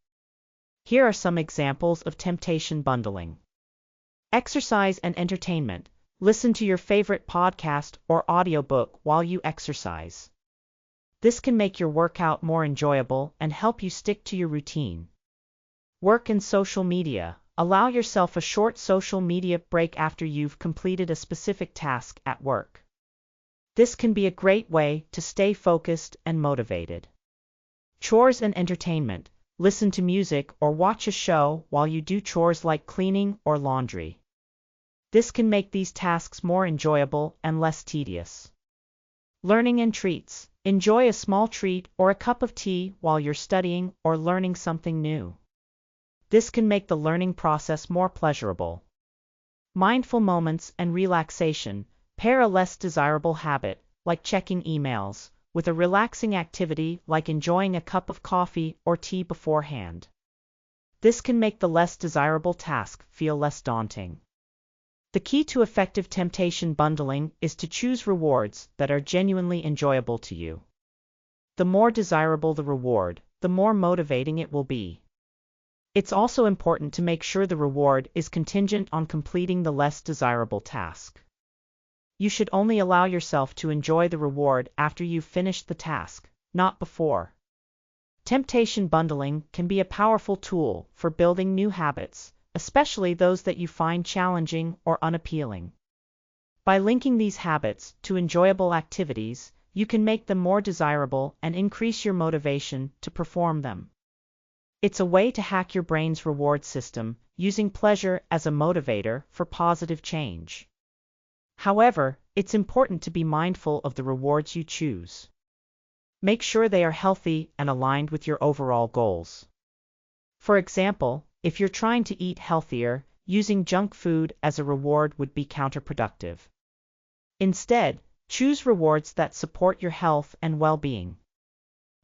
Speaker 1: Here are some examples of temptation bundling. Exercise and entertainment. Listen to your favorite podcast or audiobook while you exercise. This can make your workout more enjoyable and help you stick to your routine. Work and social media. Allow yourself a short social media break after you've completed a specific task at work. This can be a great way to stay focused and motivated. Chores and entertainment. Listen to music or watch a show while you do chores like cleaning or laundry. This can make these tasks more enjoyable and less tedious. Learning and treats. Enjoy a small treat or a cup of tea while you're studying or learning something new. This can make the learning process more pleasurable. Mindful moments and relaxation. Pair a less desirable habit, like checking emails, with a relaxing activity like enjoying a cup of coffee or tea beforehand. This can make the less desirable task feel less daunting. The key to effective temptation bundling is to choose rewards that are genuinely enjoyable to you. The more desirable the reward, the more motivating it will be. It's also important to make sure the reward is contingent on completing the less desirable task. You should only allow yourself to enjoy the reward after you've finished the task, not before. Temptation bundling can be a powerful tool for building new habits, especially those that you find challenging or unappealing. By linking these habits to enjoyable activities, you can make them more desirable and increase your motivation to perform them. It's a way to hack your brain's reward system, using pleasure as a motivator for positive change. However, it's important to be mindful of the rewards you choose. Make sure they are healthy and aligned with your overall goals. For example, if you're trying to eat healthier, using junk food as a reward would be counterproductive. Instead, choose rewards that support your health and well-being.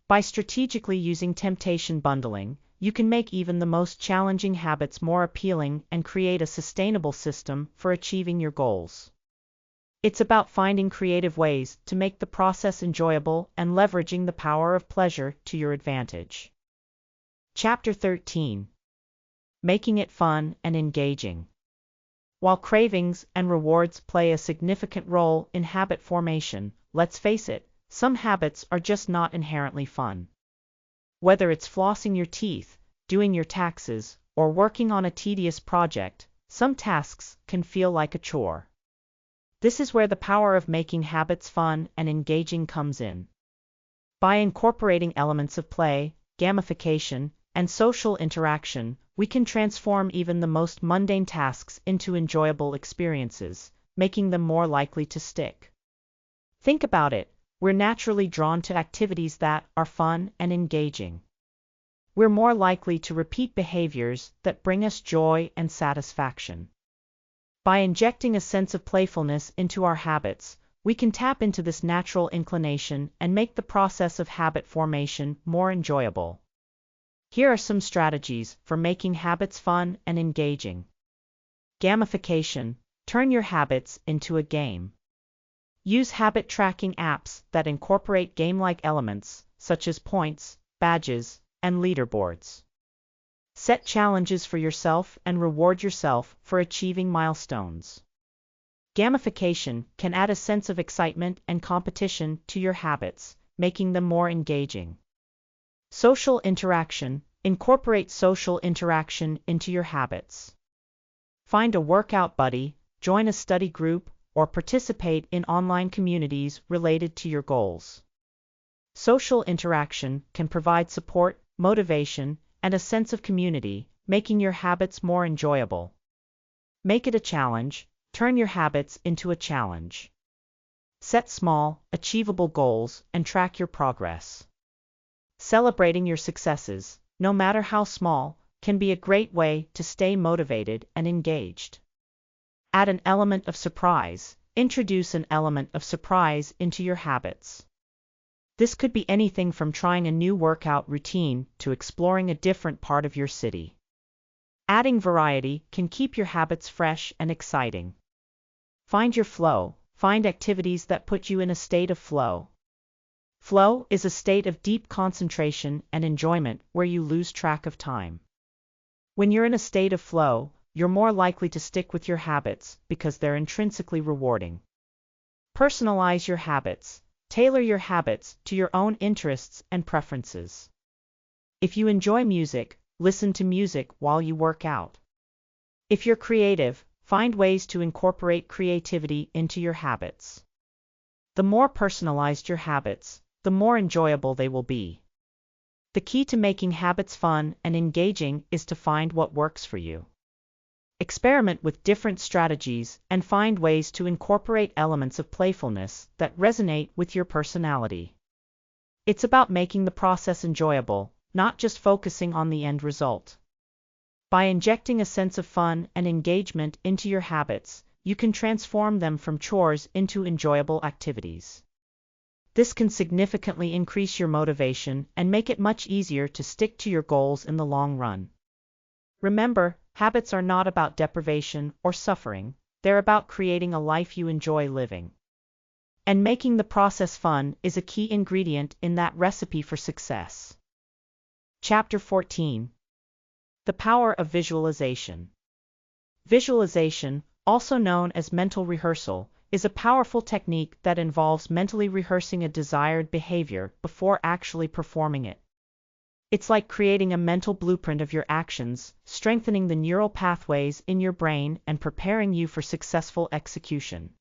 Speaker 1: By strategically using temptation bundling, you can make even the most challenging habits more appealing and create a sustainable system for achieving your goals. It's about finding creative ways to make the process enjoyable and leveraging the power of pleasure to your advantage. Chapter 13. Making it fun and engaging. While cravings and rewards play a significant role in habit formation, let's face it, some habits are just not inherently fun. Whether it's flossing your teeth, doing your taxes, or working on a tedious project, some tasks can feel like a chore. This is where the power of making habits fun and engaging comes in. By incorporating elements of play, gamification, and social interaction, we can transform even the most mundane tasks into enjoyable experiences, making them more likely to stick. Think about it, we're naturally drawn to activities that are fun and engaging. We're more likely to repeat behaviors that bring us joy and satisfaction. By injecting a sense of playfulness into our habits, we can tap into this natural inclination and make the process of habit formation more enjoyable. Here are some strategies for making habits fun and engaging. Gamification. Turn your habits into a game. Use habit tracking apps that incorporate game-like elements, such as points, badges, and leaderboards. Set challenges for yourself and reward yourself for achieving milestones. Gamification can add a sense of excitement and competition to your habits, making them more engaging. Social interaction. Incorporate social interaction into your habits. Find a workout buddy, join a study group, or participate in online communities related to your goals. Social interaction can provide support, motivation, and a sense of community, making your habits more enjoyable. Make it a challenge. Turn your habits into a challenge. Set small, achievable goals and track your progress. Celebrating your successes, no matter how small, can be a great way to stay motivated and engaged. Add an element of surprise. Introduce an element of surprise into your habits. This could be anything from trying a new workout routine to exploring a different part of your city. Adding variety can keep your habits fresh and exciting. Find your flow. Find activities that put you in a state of flow. Flow is a state of deep concentration and enjoyment where you lose track of time. When you're in a state of flow, you're more likely to stick with your habits because they're intrinsically rewarding. Personalize your habits. Tailor your habits to your own interests and preferences. If you enjoy music, listen to music while you work out. If you're creative, find ways to incorporate creativity into your habits. The more personalized your habits, the more enjoyable they will be. The key to making habits fun and engaging is to find what works for you. Experiment with different strategies and find ways to incorporate elements of playfulness that resonate with your personality. It's about making the process enjoyable, not just focusing on the end result. By injecting a sense of fun and engagement into your habits, you can transform them from chores into enjoyable activities. This can significantly increase your motivation and make it much easier to stick to your goals in the long run. Remember, habits are not about deprivation or suffering, they're about creating a life you enjoy living. And making the process fun is a key ingredient in that recipe for success. Chapter 14. The Power of Visualization. Visualization, also known as mental rehearsal, is a powerful technique that involves mentally rehearsing a desired behavior before actually performing it. It's like creating a mental blueprint of your actions, strengthening the neural pathways in your brain and preparing you for successful execution.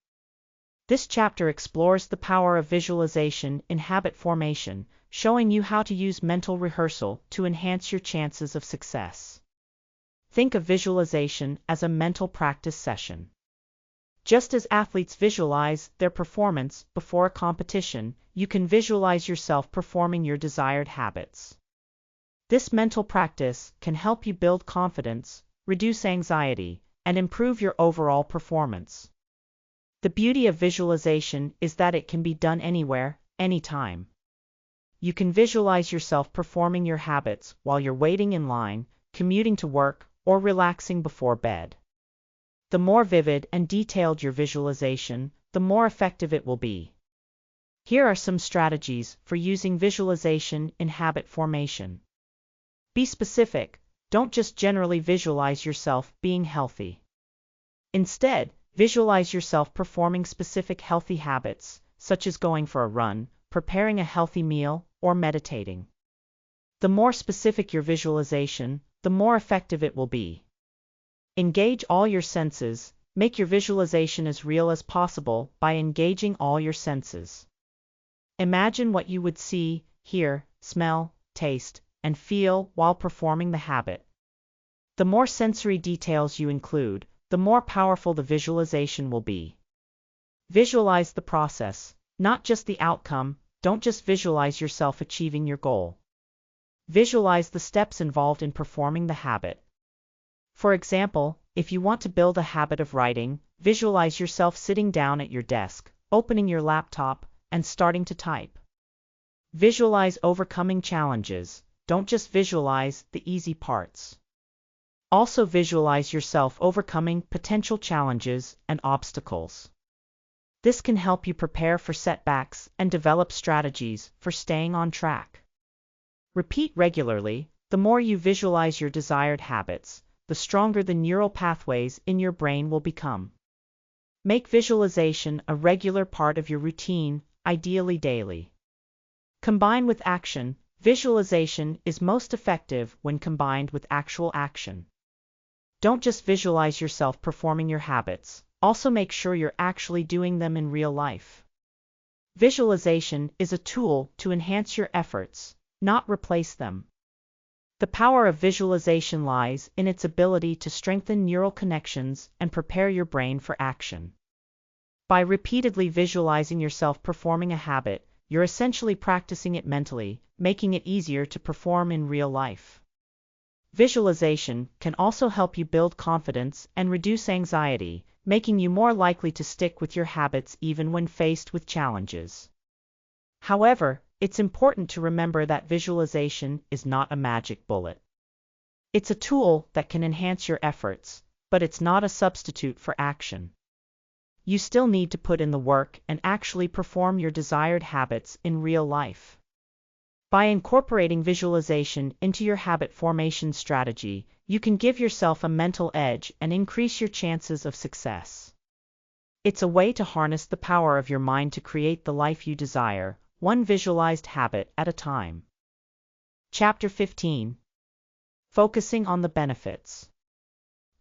Speaker 1: This chapter explores the power of visualization in habit formation, showing you how to use mental rehearsal to enhance your chances of success. Think of visualization as a mental practice session. Just as athletes visualize their performance before a competition, you can visualize yourself performing your desired habits. This mental practice can help you build confidence, reduce anxiety, and improve your overall performance. The beauty of visualization is that it can be done anywhere, anytime. You can visualize yourself performing your habits while you're waiting in line, commuting to work, or relaxing before bed. The more vivid and detailed your visualization, the more effective it will be. Here are some strategies for using visualization in habit formation. Be specific. Don't just generally visualize yourself being healthy. Instead, visualize yourself performing specific healthy habits, such as going for a run, preparing a healthy meal, or meditating. The more specific your visualization, the more effective it will be. Engage all your senses. Make your visualization as real as possible by engaging all your senses. Imagine what you would see, hear, smell, taste, and feel while performing the habit. The more sensory details you include, the more powerful the visualization will be. Visualize the process, not just the outcome. Don't just visualize yourself achieving your goal. Visualize the steps involved in performing the habit. For example, if you want to build a habit of writing, visualize yourself sitting down at your desk, opening your laptop, and starting to type. Visualize overcoming challenges. Don't just visualize the easy parts. Also visualize yourself overcoming potential challenges and obstacles. This can help you prepare for setbacks and develop strategies for staying on track. Repeat regularly. The more you visualize your desired habits, the stronger the neural pathways in your brain will become. Make visualization a regular part of your routine, ideally daily. Combine with action. Visualization is most effective when combined with actual action. Don't just visualize yourself performing your habits, also make sure you're actually doing them in real life. Visualization is a tool to enhance your efforts, not replace them. The power of visualization lies in its ability to strengthen neural connections and prepare your brain for action. By repeatedly visualizing yourself performing a habit, you're essentially practicing it mentally, making it easier to perform in real life. Visualization can also help you build confidence and reduce anxiety, making you more likely to stick with your habits even when faced with challenges. However, it's important to remember that visualization is not a magic bullet. It's a tool that can enhance your efforts, but it's not a substitute for action. You still need to put in the work and actually perform your desired habits in real life. By incorporating visualization into your habit formation strategy, you can give yourself a mental edge and increase your chances of success. It's a way to harness the power of your mind to create the life you desire, one visualized habit at a time. Chapter 15. Focusing on the benefits.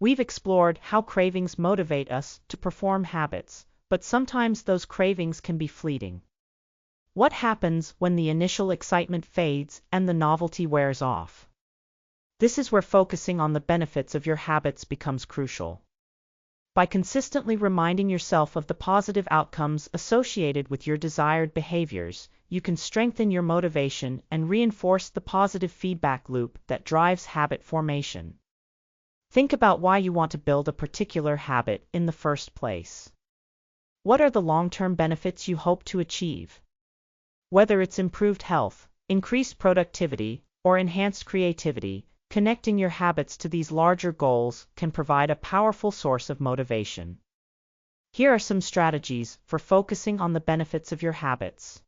Speaker 1: We've explored how cravings motivate us to perform habits, but sometimes those cravings can be fleeting. What happens when the initial excitement fades and the novelty wears off? This is where focusing on the benefits of your habits becomes crucial. By consistently reminding yourself of the positive outcomes associated with your desired behaviors, you can strengthen your motivation and reinforce the positive feedback loop that drives habit formation. Think about why you want to build a particular habit in the first place. What are the long-term benefits you hope to achieve? Whether it's improved health, increased productivity, or enhanced creativity, connecting your habits to these larger goals can provide a powerful source of motivation. Here are some strategies for focusing on the benefits of your habits.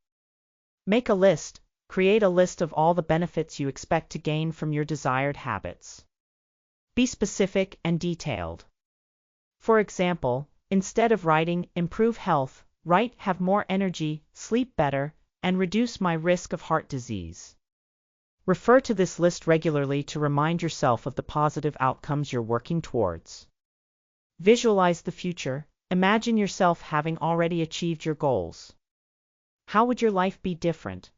Speaker 1: Make a list. Create a list of all the benefits you expect to gain from your desired habits. Be specific and detailed. For example, instead of writing improve health, write have more energy, sleep better, and reduce my risk of heart disease. Refer to this list regularly to remind yourself of the positive outcomes you're working towards. Visualize the future. Imagine yourself having already achieved your goals. How would your life be different?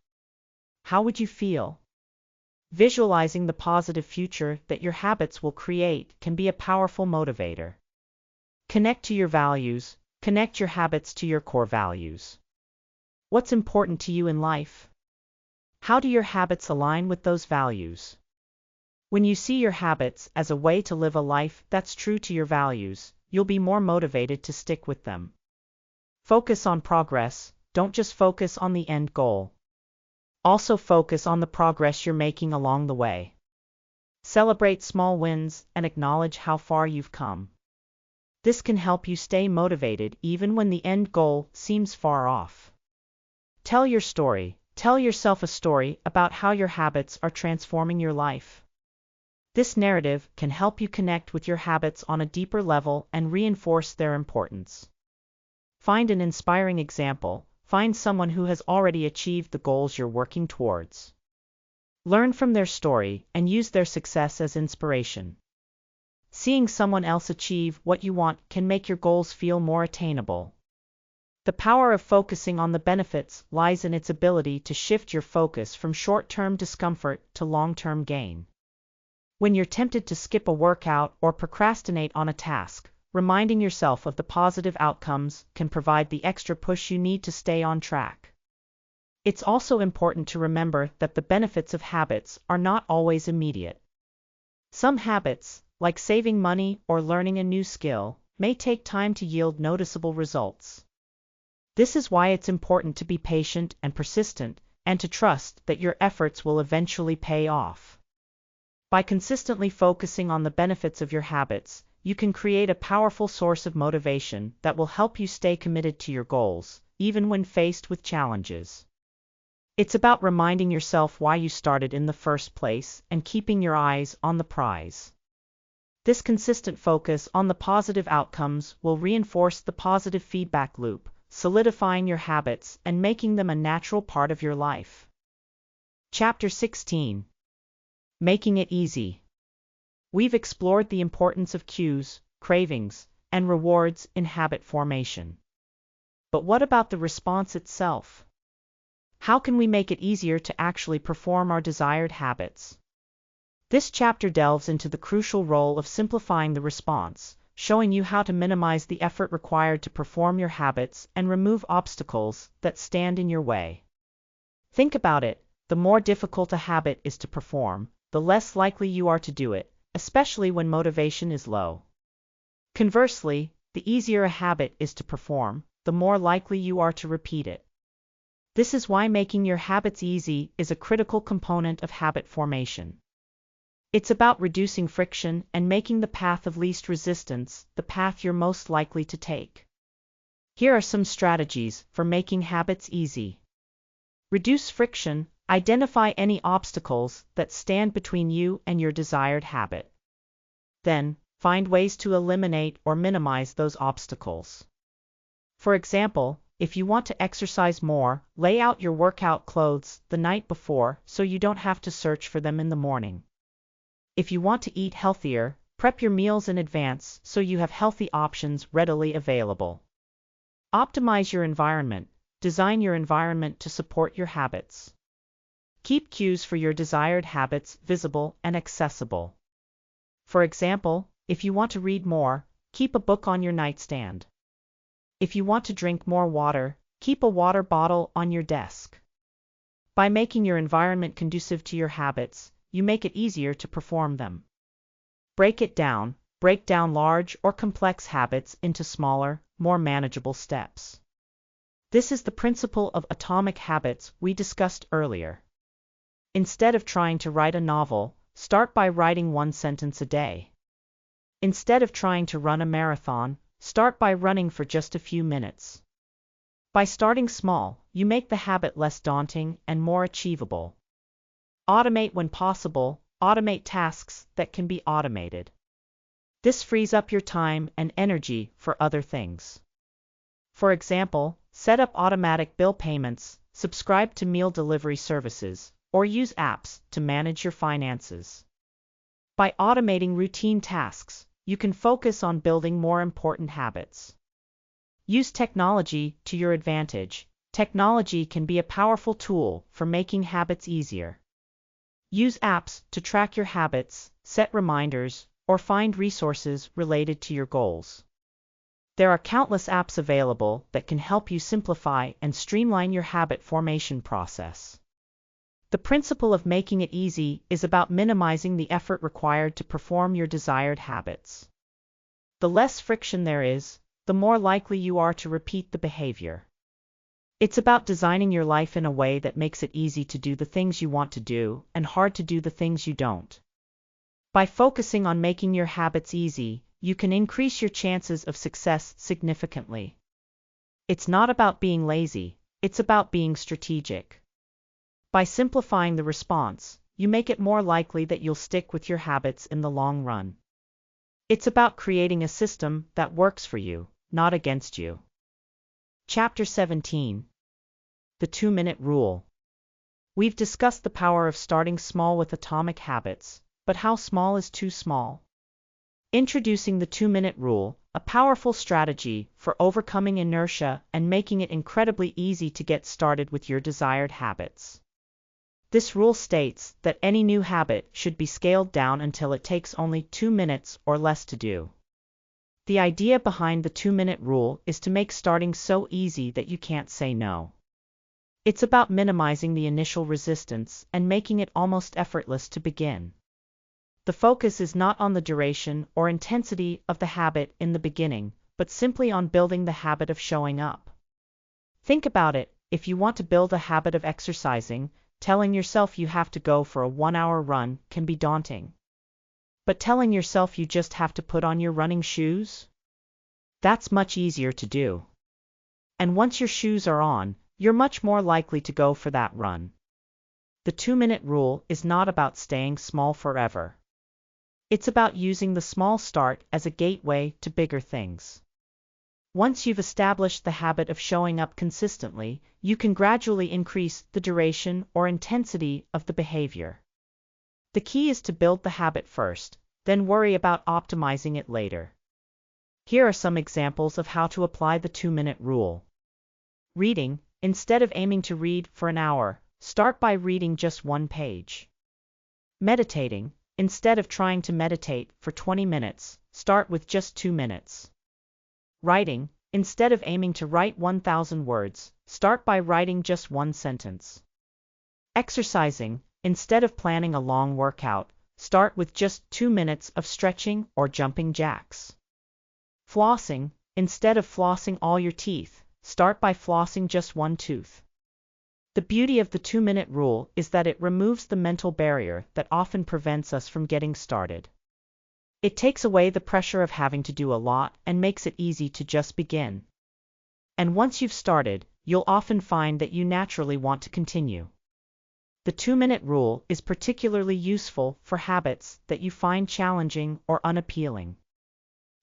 Speaker 1: How would you feel? Visualizing the positive future that your habits will create can be a powerful motivator. Connect to your values. Connect your habits to your core values. What's important to you in life? How do your habits align with those values? When you see your habits as a way to live a life that's true to your values, you'll be more motivated to stick with them. Focus on progress. Don't just focus on the end goal. Also focus on the progress you're making along the way. Celebrate small wins and acknowledge how far you've come. This can help you stay motivated even when the end goal seems far off. Tell your story. Tell yourself a story about how your habits are transforming your life. This narrative can help you connect with your habits on a deeper level and reinforce their importance. Find an inspiring example. Find someone who has already achieved the goals you're working towards. Learn from their story and use their success as inspiration. Seeing someone else achieve what you want can make your goals feel more attainable. The power of focusing on the benefits lies in its ability to shift your focus from short-term discomfort to long-term gain. When you're tempted to skip a workout or procrastinate on a task, reminding yourself of the positive outcomes can provide the extra push you need to stay on track. It's also important to remember that the benefits of habits are not always immediate. Some habits, like saving money or learning a new skill, may take time to yield noticeable results. This is why it's important to be patient and persistent, and to trust that your efforts will eventually pay off. By consistently focusing on the benefits of your habits, you can create a powerful source of motivation that will help you stay committed to your goals, even when faced with challenges. It's about reminding yourself why you started in the first place and keeping your eyes on the prize. This consistent focus on the positive outcomes will reinforce the positive feedback loop, solidifying your habits and making them a natural part of your life. Chapter 16. Making it easy. We've explored the importance of cues, cravings, and rewards in habit formation. But what about the response itself? How can we make it easier to actually perform our desired habits? This chapter delves into the crucial role of simplifying the response, showing you how to minimize the effort required to perform your habits and remove obstacles that stand in your way. Think about it. The more difficult a habit is to perform, the less likely you are to do it, especially when motivation is low. Conversely, the easier a habit is to perform, the more likely you are to repeat it. This is why making your habits easy is a critical component of habit formation. It's about reducing friction and making the path of least resistance the path you're most likely to take. Here are some strategies for making habits easy. Reduce friction. Identify any obstacles that stand between you and your desired habit. Then, find ways to eliminate or minimize those obstacles. For example, if you want to exercise more, lay out your workout clothes the night before so you don't have to search for them in the morning. If you want to eat healthier, prep your meals in advance so you have healthy options readily available. Optimize your environment. Design your environment to support your habits. Keep cues for your desired habits visible and accessible. For example, if you want to read more, keep a book on your nightstand. If you want to drink more water, keep a water bottle on your desk. By making your environment conducive to your habits, you make it easier to perform them. Break it down. Break down large or complex habits into smaller, more manageable steps. This is the principle of atomic habits we discussed earlier. Instead of trying to write a novel, start by writing one sentence a day. Instead of trying to run a marathon, start by running for just a few minutes. By starting small, you make the habit less daunting and more achievable. Automate when possible. Automate tasks that can be automated. This frees up your time and energy for other things. For example, set up automatic bill payments, subscribe to meal delivery services, or use apps to manage your finances. By automating routine tasks, you can focus on building more important habits. Use technology to your advantage. Technology can be a powerful tool for making habits easier. Use apps to track your habits, set reminders, or find resources related to your goals. There are countless apps available that can help you simplify and streamline your habit formation process. The principle of making it easy is about minimizing the effort required to perform your desired habits. The less friction there is, the more likely you are to repeat the behavior. It's about designing your life in a way that makes it easy to do the things you want to do and hard to do the things you don't. By focusing on making your habits easy, you can increase your chances of success significantly. It's not about being lazy, it's about being strategic. By simplifying the response, you make it more likely that you'll stick with your habits in the long run. It's about creating a system that works for you, not against you. Chapter 17. The 2-minute rule. We've discussed the power of starting small with atomic habits, but how small is too small? Introducing the 2-minute rule, a powerful strategy for overcoming inertia and making it incredibly easy to get started with your desired habits. This rule states that any new habit should be scaled down until it takes only 2 minutes or less to do. The idea behind the 2-minute rule is to make starting so easy that you can't say no. It's about minimizing the initial resistance and making it almost effortless to begin. The focus is not on the duration or intensity of the habit in the beginning, but simply on building the habit of showing up. Think about it. If you want to build a habit of exercising, telling yourself you have to go for a 1-hour run can be daunting. But telling yourself you just have to put on your running shoes? That's much easier to do. And once your shoes are on, you're much more likely to go for that run. The 2-minute rule is not about staying small forever. It's about using the small start as a gateway to bigger things. Once you've established the habit of showing up consistently, you can gradually increase the duration or intensity of the behavior. The key is to build the habit first, then worry about optimizing it later. Here are some examples of how to apply the 2-minute rule. Reading. Instead of aiming to read for an hour, start by reading just 1 page. Meditating. Instead of trying to meditate for 20 minutes, start with just 2 minutes. Writing. Instead of aiming to write 1,000 words, start by writing just 1 sentence. Exercising. Instead of planning a long workout, start with just 2 minutes of stretching or jumping jacks. Flossing. Instead of flossing all your teeth, start by flossing just one tooth. The beauty of the 2-minute rule is that it removes the mental barrier that often prevents us from getting started. It takes away the pressure of having to do a lot and makes it easy to just begin. And once you've started, you'll often find that you naturally want to continue. The 2-minute rule is particularly useful for habits that you find challenging or unappealing.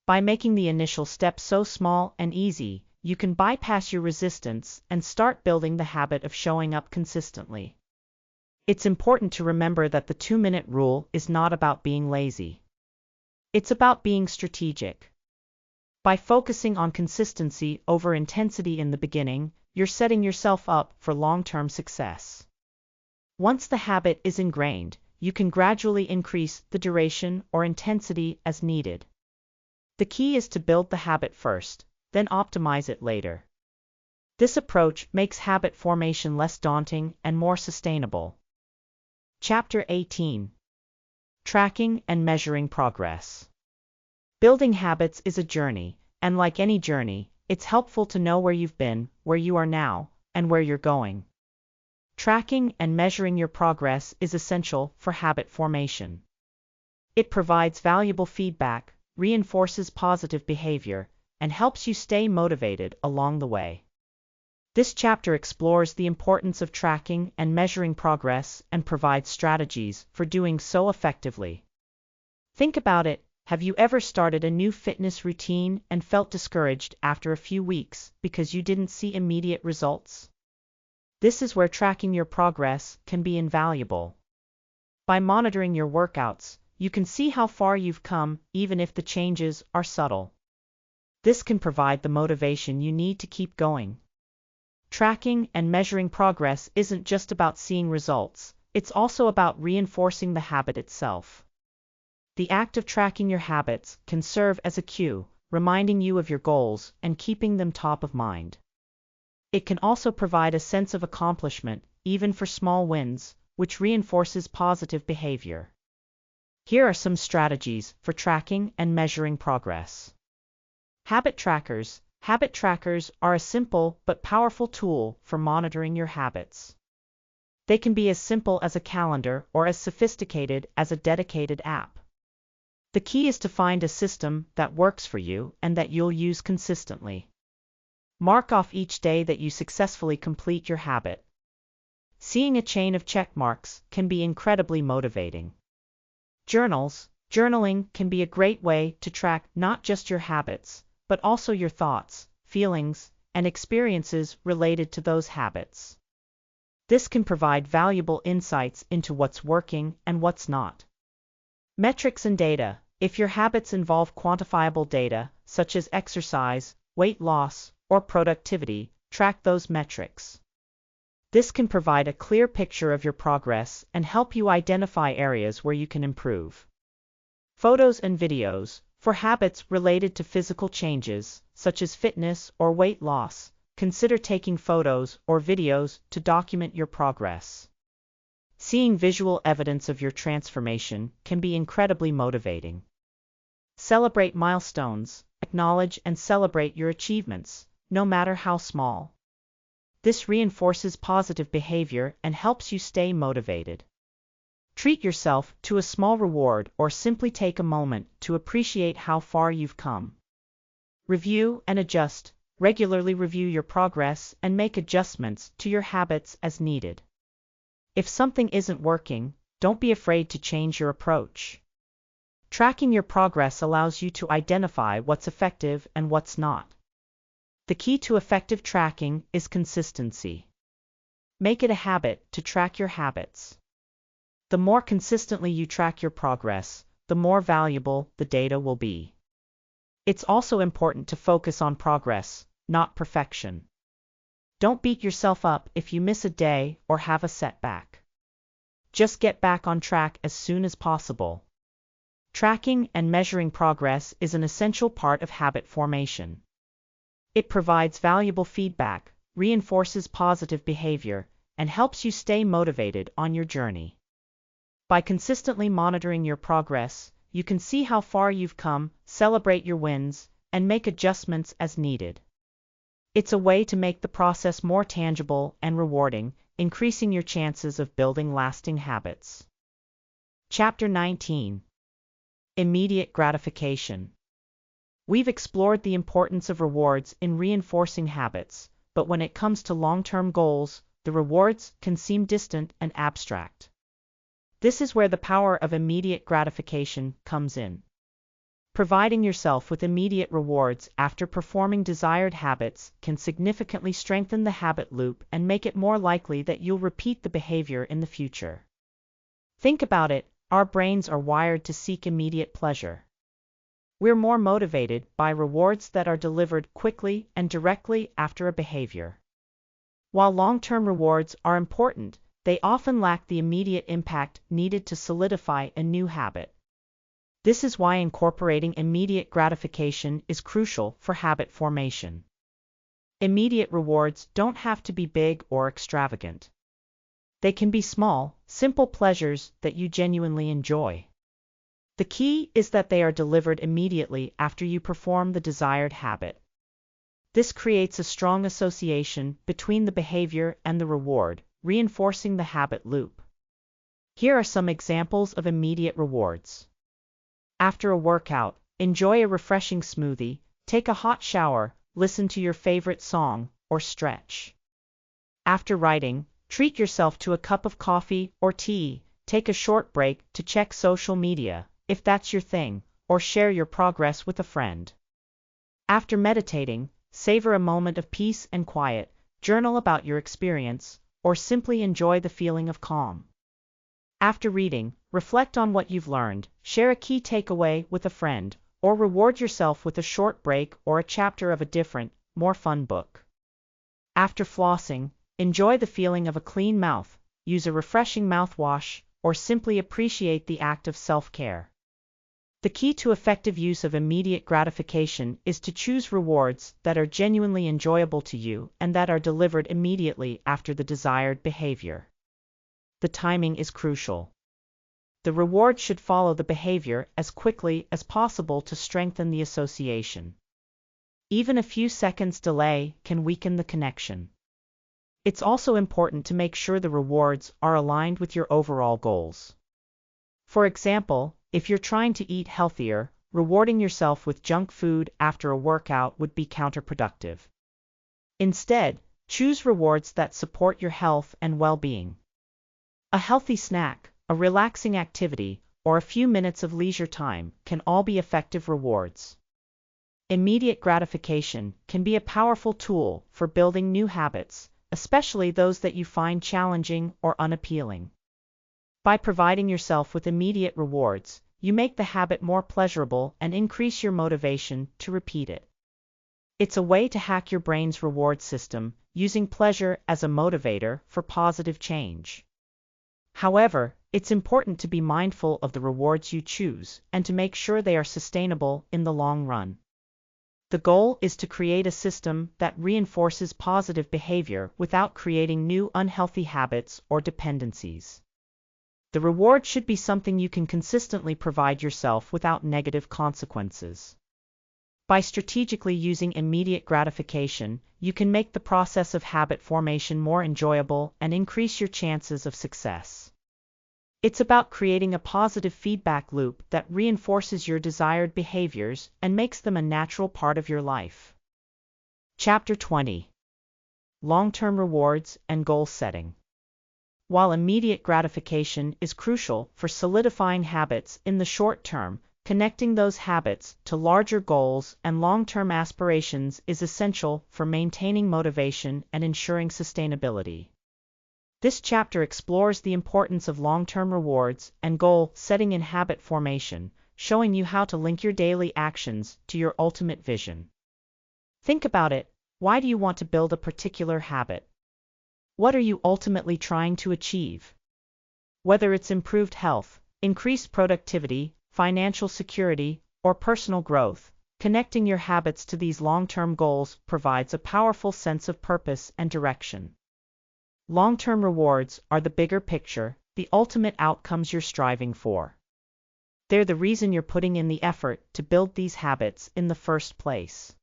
Speaker 1: By making the initial step so small and easy, you can bypass your resistance and start building the habit of showing up consistently. It's important to remember that the 2-minute rule is not about being lazy. It's about being strategic. By focusing on consistency over intensity in the beginning, you're setting yourself up for long-term success. Once the habit is ingrained, you can gradually increase the duration or intensity as needed. The key is to build the habit first, then optimize it later. This approach makes habit formation less daunting and more sustainable. Chapter 18. Tracking and measuring progress. Building habits is a journey, and like any journey, it's helpful to know where you've been, where you are now, and where you're going. Tracking and measuring your progress is essential for habit formation. It provides valuable feedback, reinforces positive behavior, and helps you stay motivated along the way. This chapter explores the importance of tracking and measuring progress and provides strategies for doing so effectively. Think about it. Have you ever started a new fitness routine and felt discouraged after a few weeks because you didn't see immediate results? This is where tracking your progress can be invaluable. By monitoring your workouts, you can see how far you've come, even if the changes are subtle. This can provide the motivation you need to keep going. Tracking and measuring progress isn't just about seeing results, it's also about reinforcing the habit itself. The act of tracking your habits can serve as a cue, reminding you of your goals and keeping them top of mind. It can also provide a sense of accomplishment, even for small wins, which reinforces positive behavior. Here are some strategies for tracking and measuring progress. Habit trackers. Habit trackers are a simple but powerful tool for monitoring your habits. They can be as simple as a calendar or as sophisticated as a dedicated app. The key is to find a system that works for you and that you'll use consistently. Mark off each day that you successfully complete your habit. Seeing a chain of check marks can be incredibly motivating. Journals. Journaling can be a great way to track not just your habits, but also your thoughts, feelings, and experiences related to those habits. This can provide valuable insights into what's working and what's not. Metrics and data. If your habits involve quantifiable data, such as exercise, weight loss, or productivity, track those metrics. This can provide a clear picture of your progress and help you identify areas where you can improve. Photos and videos. For habits related to physical changes, such as fitness or weight loss, consider taking photos or videos to document your progress. Seeing visual evidence of your transformation can be incredibly motivating. Celebrate milestones. Acknowledge and celebrate your achievements, no matter how small. This reinforces positive behavior and helps you stay motivated. Treat yourself to a small reward or simply take a moment to appreciate how far you've come. Review and adjust. Regularly review your progress and make adjustments to your habits as needed. If something isn't working, don't be afraid to change your approach. Tracking your progress allows you to identify what's effective and what's not. The key to effective tracking is consistency. Make it a habit to track your habits. The more consistently you track your progress, the more valuable the data will be. It's also important to focus on progress, not perfection. Don't beat yourself up if you miss a day or have a setback. Just get back on track as soon as possible. Tracking and measuring progress is an essential part of habit formation. It provides valuable feedback, reinforces positive behavior, and helps you stay motivated on your journey. By consistently monitoring your progress, you can see how far you've come, celebrate your wins, and make adjustments as needed. It's a way to make the process more tangible and rewarding, increasing your chances of building lasting habits. Chapter 19. Immediate gratification. We've explored the importance of rewards in reinforcing habits, but when it comes to long-term goals, the rewards can seem distant and abstract. This is where the power of immediate gratification comes in. Providing yourself with immediate rewards after performing desired habits can significantly strengthen the habit loop and make it more likely that you'll repeat the behavior in the future. Think about it, our brains are wired to seek immediate pleasure. We're more motivated by rewards that are delivered quickly and directly after a behavior. While long-term rewards are important, they often lack the immediate impact needed to solidify a new habit. This is why incorporating immediate gratification is crucial for habit formation. Immediate rewards don't have to be big or extravagant. They can be small, simple pleasures that you genuinely enjoy. The key is that they are delivered immediately after you perform the desired habit. This creates a strong association between the behavior and the reward, reinforcing the habit loop. Here are some examples of immediate rewards. After a workout, enjoy a refreshing smoothie, take a hot shower, listen to your favorite song, or stretch. After writing, treat yourself to a cup of coffee or tea, take a short break to check social media, if that's your thing, or share your progress with a friend. After meditating, savor a moment of peace and quiet, journal about your experience, or simply enjoy the feeling of calm. After reading, reflect on what you've learned, share a key takeaway with a friend, or reward yourself with a short break or a chapter of a different, more fun book. After flossing, enjoy the feeling of a clean mouth, use a refreshing mouthwash, or simply appreciate the act of self-care. The key to effective use of immediate gratification is to choose rewards that are genuinely enjoyable to you and that are delivered immediately after the desired behavior. The timing is crucial. The reward should follow the behavior as quickly as possible to strengthen the association. Even a few seconds delay can weaken the connection. It's also important to make sure the rewards are aligned with your overall goals. For example, if you're trying to eat healthier, rewarding yourself with junk food after a workout would be counterproductive. Instead, choose rewards that support your health and well-being. A healthy snack, a relaxing activity, or a few minutes of leisure time can all be effective rewards. Immediate gratification can be a powerful tool for building new habits, especially those that you find challenging or unappealing. By providing yourself with immediate rewards, you make the habit more pleasurable and increase your motivation to repeat it. It's a way to hack your brain's reward system, using pleasure as a motivator for positive change. However, it's important to be mindful of the rewards you choose and to make sure they are sustainable in the long run. The goal is to create a system that reinforces positive behavior without creating new unhealthy habits or dependencies. The reward should be something you can consistently provide yourself without negative consequences. By strategically using immediate gratification, you can make the process of habit formation more enjoyable and increase your chances of success. It's about creating a positive feedback loop that reinforces your desired behaviors and makes them a natural part of your life. Chapter 20. Long-term rewards and goal setting. While immediate gratification is crucial for solidifying habits in the short term, connecting those habits to larger goals and long-term aspirations is essential for maintaining motivation and ensuring sustainability. This chapter explores the importance of long-term rewards and goal setting in habit formation, showing you how to link your daily actions to your ultimate vision. Think about it. Why do you want to build a particular habit? What are you ultimately trying to achieve? Whether it's improved health, increased productivity, financial security, or personal growth, connecting your habits to these long-term goals provides a powerful sense of purpose and direction. Long-term rewards are the bigger picture, the ultimate outcomes you're striving for. They're the reason you're putting in the effort to build these habits in the first place.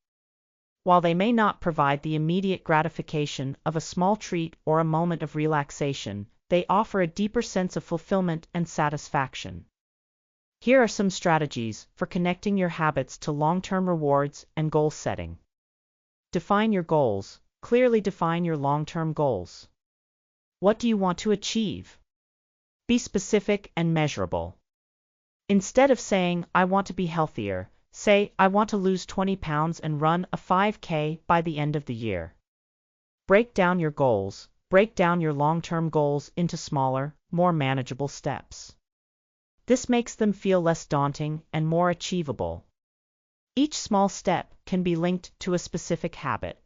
Speaker 1: While they may not provide the immediate gratification of a small treat or a moment of relaxation, they offer a deeper sense of fulfillment and satisfaction. Here are some strategies for connecting your habits to long-term rewards and goal setting. Define your goals. Clearly define your long-term goals. What do you want to achieve? Be specific and measurable. Instead of saying, "I want to be healthier," say, "I want to lose 20 pounds and run a 5K by the end of the year." Break down your goals. Break down your long-term goals into smaller, more manageable steps. This makes them feel less daunting and more achievable. Each small step can be linked to a specific habit.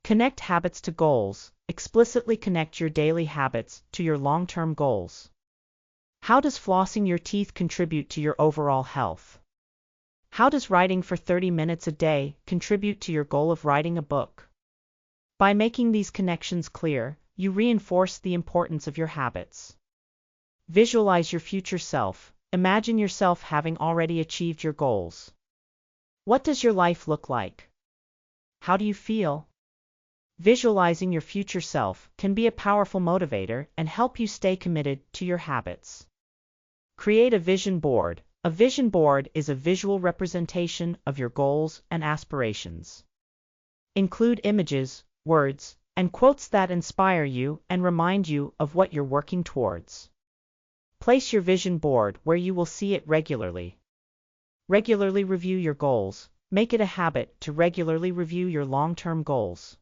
Speaker 1: Connect habits to goals. Explicitly connect your daily habits to your long-term goals. How does flossing your teeth contribute to your overall health? How does writing for 30 minutes a day contribute to your goal of writing a book? By making these connections clear, you reinforce the importance of your habits. Visualize your future self. Imagine yourself having already achieved your goals. What does your life look like? How do you feel? Visualizing your future self can be a powerful motivator and help you stay committed to your habits. Create a vision board. A vision board is a visual representation of your goals and aspirations. Include images, words, and quotes that inspire you and remind you of what you're working towards. Place your vision board where you will see it regularly. Regularly review your goals. Make it a habit to regularly review your long-term goals.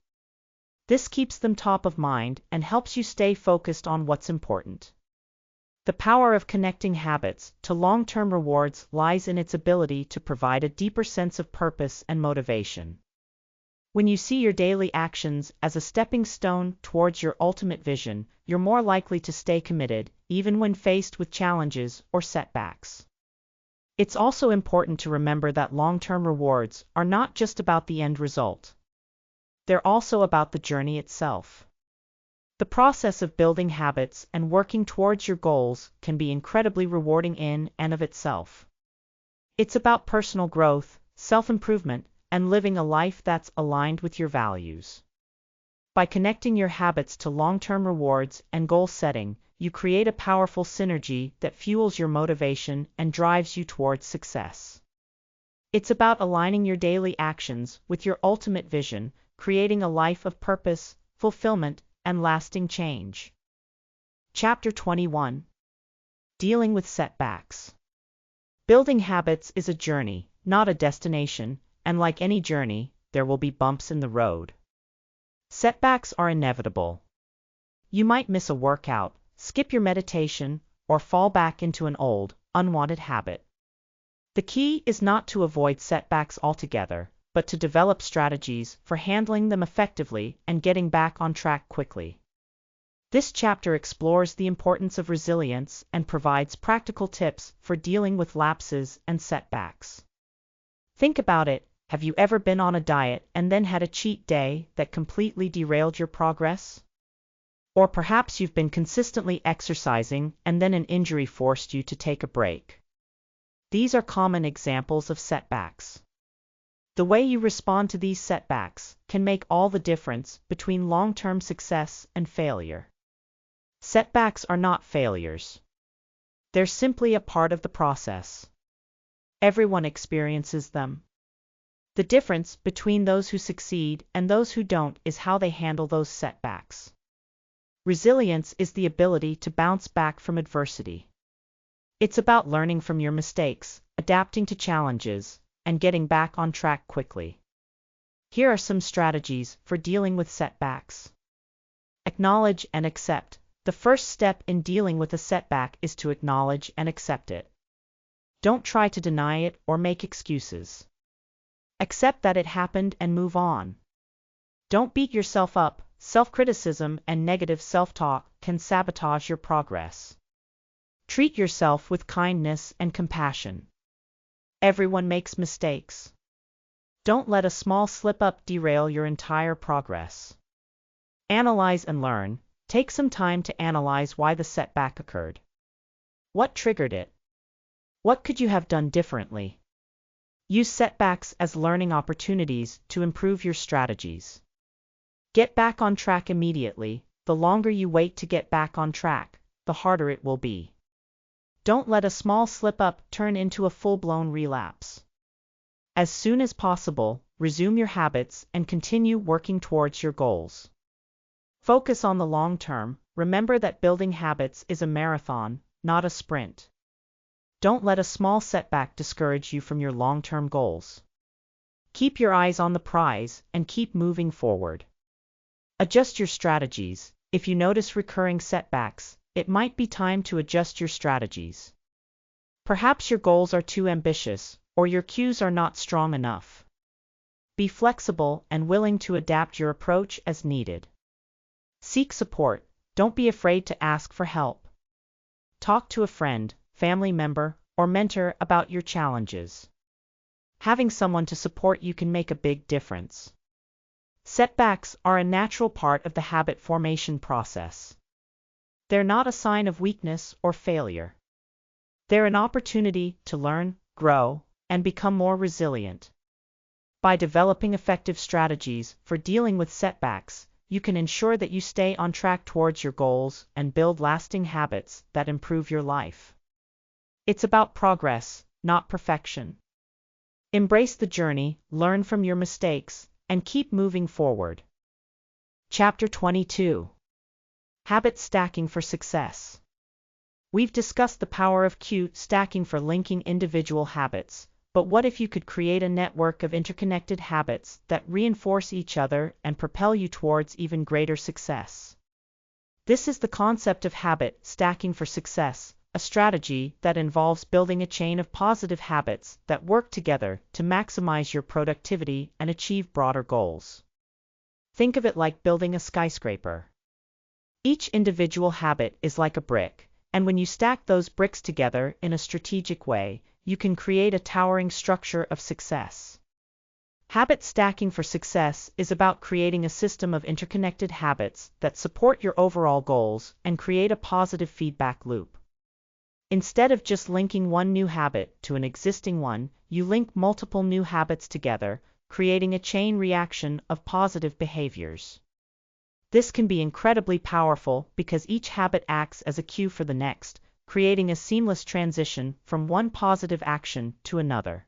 Speaker 1: This keeps them top of mind and helps you stay focused on what's important. The power of connecting habits to long-term rewards lies in its ability to provide a deeper sense of purpose and motivation. When you see your daily actions as a stepping stone towards your ultimate vision, you're more likely to stay committed, even when faced with challenges or setbacks. It's also important to remember that long-term rewards are not just about the end result. They're also about the journey itself. The process of building habits and working towards your goals can be incredibly rewarding in and of itself. It's about personal growth, self-improvement, and living a life that's aligned with your values. By connecting your habits to long-term rewards and goal setting, you create a powerful synergy that fuels your motivation and drives you towards success. It's about aligning your daily actions with your ultimate vision, creating a life of purpose, fulfillment, and lasting change. Chapter 21. Dealing with Setbacks. Building habits is a journey, not a destination, and like any journey, there will be bumps in the road. Setbacks are inevitable. You might miss a workout, skip your meditation, or fall back into an old, unwanted habit. The key is not to avoid setbacks altogether, but to develop strategies for handling them effectively and getting back on track quickly. This chapter explores the importance of resilience and provides practical tips for dealing with lapses and setbacks. Think about it. Have you ever been on a diet and then had a cheat day that completely derailed your progress? Or perhaps you've been consistently exercising and then an injury forced you to take a break. These are common examples of setbacks. The way you respond to these setbacks can make all the difference between long-term success and failure. Setbacks are not failures. They're simply a part of the process. Everyone experiences them. The difference between those who succeed and those who don't is how they handle those setbacks. Resilience is the ability to bounce back from adversity. It's about learning from your mistakes, adapting to challenges, and getting back on track quickly. Here are some strategies for dealing with setbacks. Acknowledge and accept. The first step in dealing with a setback is to acknowledge and accept it. Don't try to deny it or make excuses. Accept that it happened and move on. Don't beat yourself up. Self-criticism and negative self-talk can sabotage your progress. Treat yourself with kindness and compassion. Everyone makes mistakes. Don't let a small slip-up derail your entire progress. Analyze and learn. Take some time to analyze why the setback occurred. What triggered it? What could you have done differently? Use setbacks as learning opportunities to improve your strategies. Get back on track immediately. The longer you wait to get back on track, the harder it will be. Don't let a small slip-up turn into a full-blown relapse. As soon as possible, resume your habits and continue working towards your goals. Focus on the long term. Remember that building habits is a marathon, not a sprint. Don't let a small setback discourage you from your long-term goals. Keep your eyes on the prize and keep moving forward. Adjust your strategies. If you notice recurring setbacks, it might be time to adjust your strategies. Perhaps your goals are too ambitious, or your cues are not strong enough. Be flexible and willing to adapt your approach as needed. Seek support. Don't be afraid to ask for help. Talk to a friend, family member, or mentor about your challenges. Having someone to support you can make a big difference. Setbacks are a natural part of the habit formation process. They're not a sign of weakness or failure. They're an opportunity to learn, grow, and become more resilient. By developing effective strategies for dealing with setbacks, you can ensure that you stay on track towards your goals and build lasting habits that improve your life. It's about progress, not perfection. Embrace the journey, learn from your mistakes, and keep moving forward. Chapter 22. Habit Stacking for Success. We've discussed the power of cue stacking for linking individual habits, but what if you could create a network of interconnected habits that reinforce each other and propel you towards even greater success? This is the concept of habit stacking for success, a strategy that involves building a chain of positive habits that work together to maximize your productivity and achieve broader goals. Think of it like building a skyscraper. Each individual habit is like a brick, and when you stack those bricks together in a strategic way, you can create a towering structure of success. Habit stacking for success is about creating a system of interconnected habits that support your overall goals and create a positive feedback loop. Instead of just linking one new habit to an existing one, you link multiple new habits together, creating a chain reaction of positive behaviors. This can be incredibly powerful because each habit acts as a cue for the next, creating a seamless transition from one positive action to another.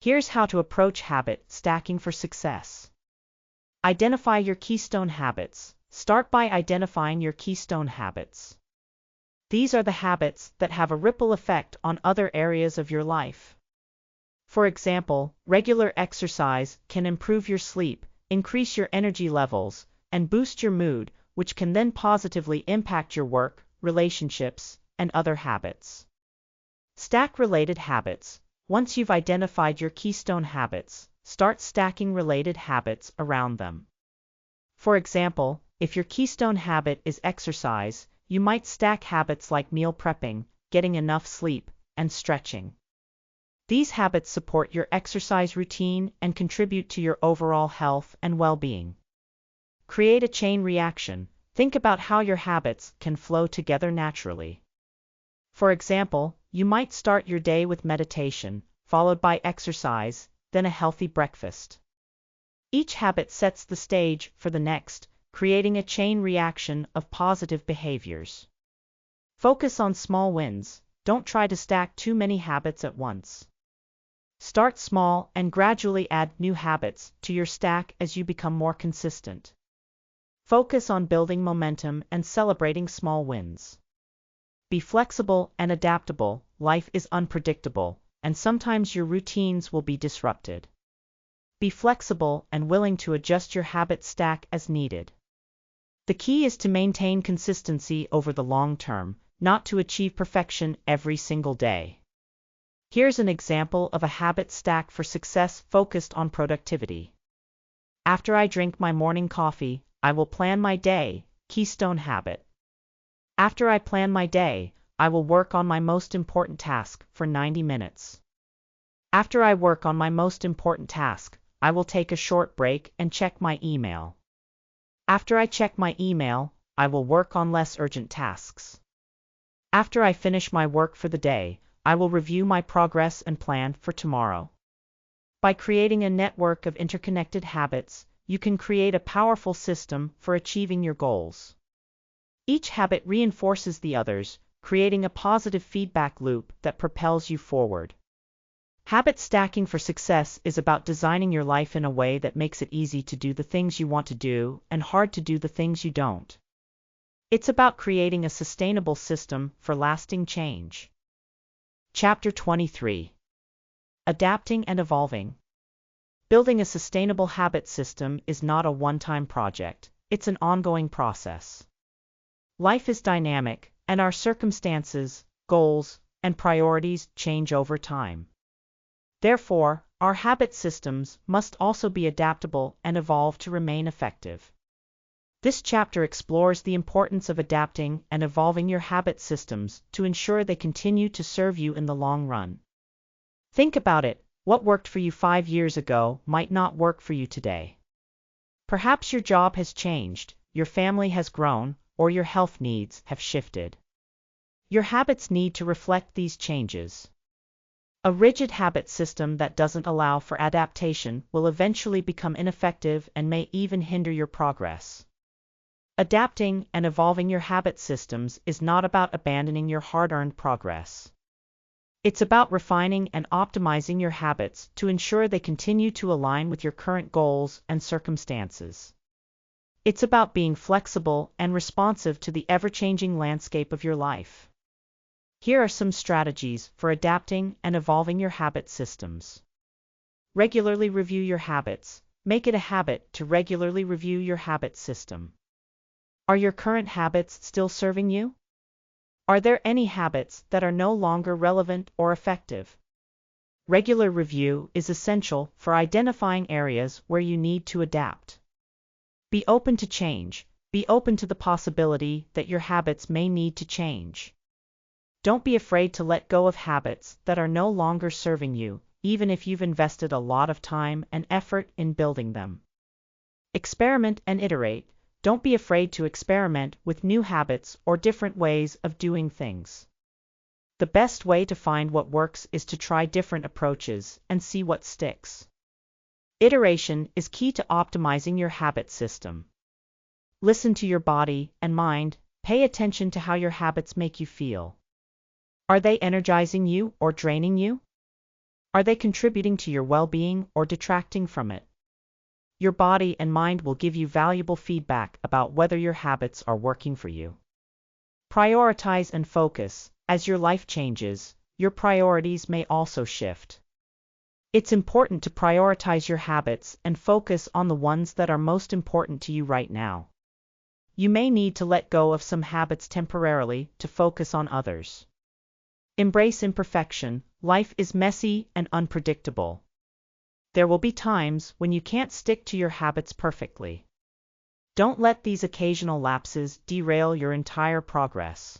Speaker 1: Here's how to approach habit stacking for success. Identify your keystone habits. Start by identifying your keystone habits. These are the habits that have a ripple effect on other areas of your life. For example, regular exercise can improve your sleep, increase your energy levels, and boost your mood, which can then positively impact your work, relationships, and other habits. Stack related habits. Once you've identified your keystone habits, start stacking related habits around them. For example, if your keystone habit is exercise, you might stack habits like meal prepping, getting enough sleep, and stretching. These habits support your exercise routine and contribute to your overall health and well-being. Create a chain reaction. Think about how your habits can flow together naturally. For example, you might start your day with meditation, followed by exercise, then a healthy breakfast. Each habit sets the stage for the next, creating a chain reaction of positive behaviors. Focus on small wins. Don't try to stack too many habits at once. Start small and gradually add new habits to your stack as you become more consistent. Focus on building momentum and celebrating small wins. Be flexible and adaptable. Life is unpredictable, and sometimes your routines will be disrupted. Be flexible and willing to adjust your habit stack as needed. The key is to maintain consistency over the long term, not to achieve perfection every single day. Here's an example of a habit stack for success focused on productivity. After I drink my morning coffee, I will plan my day, keystone habit. After I plan my day, I will work on my most important task for 90 minutes. After I work on my most important task, I will take a short break and check my email. After I check my email, I will work on less urgent tasks. After I finish my work for the day, I will review my progress and plan for tomorrow. By creating a network of interconnected habits, you can create a powerful system for achieving your goals. Each habit reinforces the others, creating a positive feedback loop that propels you forward. Habit stacking for success is about designing your life in a way that makes it easy to do the things you want to do and hard to do the things you don't. It's about creating a sustainable system for lasting change. Chapter 23. Adapting and Evolving. Building a sustainable habit system is not a one-time project, it's an ongoing process. Life is dynamic, and our circumstances, goals, and priorities change over time. Therefore, our habit systems must also be adaptable and evolve to remain effective. This chapter explores the importance of adapting and evolving your habit systems to ensure they continue to serve you in the long run. Think about it, what worked for you 5 years ago might not work for you today. Perhaps your job has changed, your family has grown, or your health needs have shifted. Your habits need to reflect these changes. A rigid habit system that doesn't allow for adaptation will eventually become ineffective and may even hinder your progress. Adapting and evolving your habit systems is not about abandoning your hard-earned progress. It's about refining and optimizing your habits to ensure they continue to align with your current goals and circumstances. It's about being flexible and responsive to the ever-changing landscape of your life. Here are some strategies for adapting and evolving your habit systems. Regularly review your habits. Make it a habit to regularly review your habit system. Are your current habits still serving you? Are there any habits that are no longer relevant or effective? Regular review is essential for identifying areas where you need to adapt. Be open to change. Be open to the possibility that your habits may need to change. Don't be afraid to let go of habits that are no longer serving you, even if you've invested a lot of time and effort in building them. Experiment and iterate. Don't be afraid to experiment with new habits or different ways of doing things. The best way to find what works is to try different approaches and see what sticks. Iteration is key to optimizing your habit system. Listen to your body and mind. Pay attention to how your habits make you feel. Are they energizing you or draining you? Are they contributing to your well-being or detracting from it? Your body and mind will give you valuable feedback about whether your habits are working for you. Prioritize and focus. As your life changes, your priorities may also shift. It's important to prioritize your habits and focus on the ones that are most important to you right now. You may need to let go of some habits temporarily to focus on others. Embrace imperfection. Life is messy and unpredictable. There will be times when you can't stick to your habits perfectly. Don't let these occasional lapses derail your entire progress.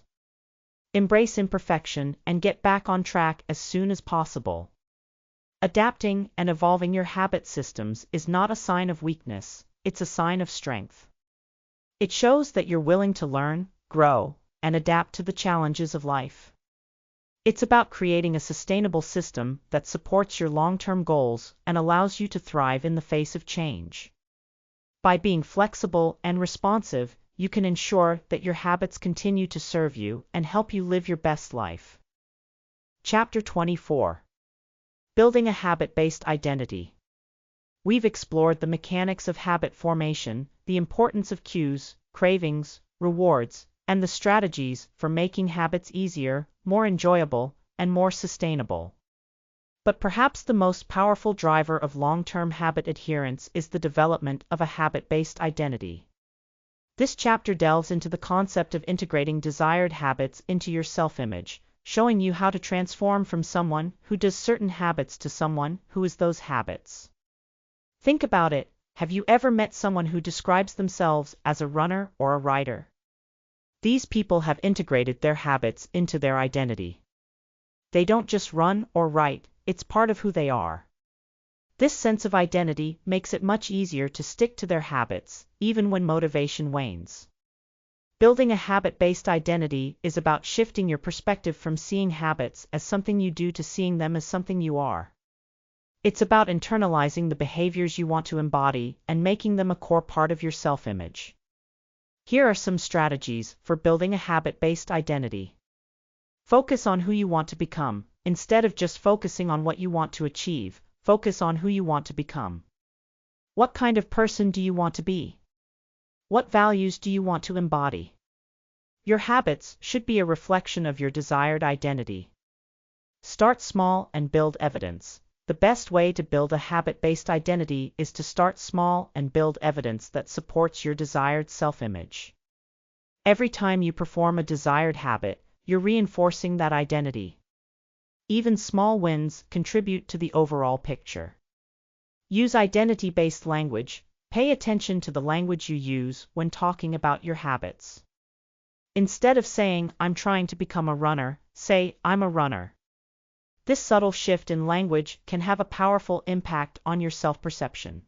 Speaker 1: Embrace imperfection and get back on track as soon as possible. Adapting and evolving your habit systems is not a sign of weakness, it's a sign of strength. It shows that you're willing to learn, grow, and adapt to the challenges of life. It's about creating a sustainable system that supports your long-term goals and allows you to thrive in the face of change. By being flexible and responsive, you can ensure that your habits continue to serve you and help you live your best life. Chapter 24. Building a habit-based identity. We've explored the mechanics of habit formation, the importance of cues, cravings, rewards, and the strategies for making habits easier, more enjoyable, and more sustainable. But perhaps the most powerful driver of long-term habit adherence is the development of a habit-based identity. This chapter delves into the concept of integrating desired habits into your self-image, showing you how to transform from someone who does certain habits to someone who is those habits. Think about it. Have you ever met someone who describes themselves as a runner or a writer? These people have integrated their habits into their identity. They don't just run or write, it's part of who they are. This sense of identity makes it much easier to stick to their habits, even when motivation wanes. Building a habit-based identity is about shifting your perspective from seeing habits as something you do to seeing them as something you are. It's about internalizing the behaviors you want to embody and making them a core part of your self-image. Here are some strategies for building a habit-based identity. Focus on who you want to become. Instead of just focusing on what you want to achieve, focus on who you want to become. What kind of person do you want to be? What values do you want to embody? Your habits should be a reflection of your desired identity. Start small and build evidence. The best way to build a habit-based identity is to start small and build evidence that supports your desired self-image. Every time you perform a desired habit, you're reinforcing that identity. Even small wins contribute to the overall picture. Use identity-based language. Pay attention to the language you use when talking about your habits. Instead of saying, "I'm trying to become a runner," say, "I'm a runner." This subtle shift in language can have a powerful impact on your self-perception.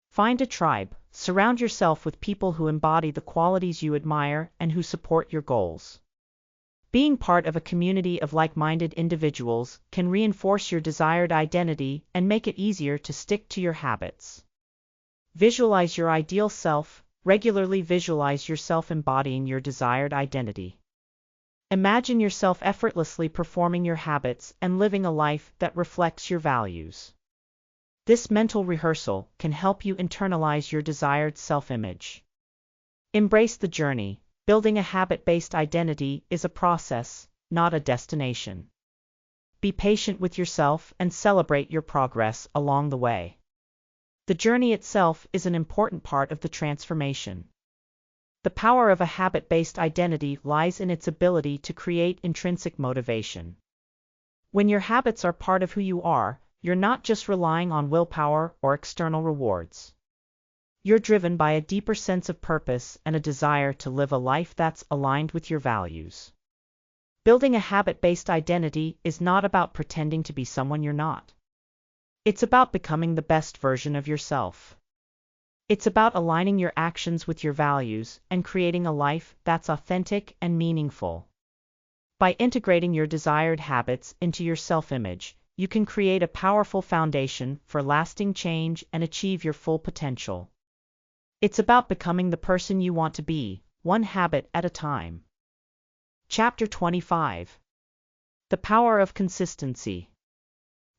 Speaker 1: Find a tribe. Surround yourself with people who embody the qualities you admire and who support your goals. Being part of a community of like-minded individuals can reinforce your desired identity and make it easier to stick to your habits. Visualize your ideal self. Regularly visualize yourself embodying your desired identity. Imagine yourself effortlessly performing your habits and living a life that reflects your values. This mental rehearsal can help you internalize your desired self-image. Embrace the journey. Building a habit-based identity is a process, not a destination. Be patient with yourself and celebrate your progress along the way. The journey itself is an important part of the transformation. The power of a habit-based identity lies in its ability to create intrinsic motivation. When your habits are part of who you are, you're not just relying on willpower or external rewards. You're driven by a deeper sense of purpose and a desire to live a life that's aligned with your values. Building a habit-based identity is not about pretending to be someone you're not. It's about becoming the best version of yourself. It's about aligning your actions with your values and creating a life that's authentic and meaningful. By integrating your desired habits into your self-image, you can create a powerful foundation for lasting change and achieve your full potential. It's about becoming the person you want to be, one habit at a time. Chapter 25. The Power of Consistency.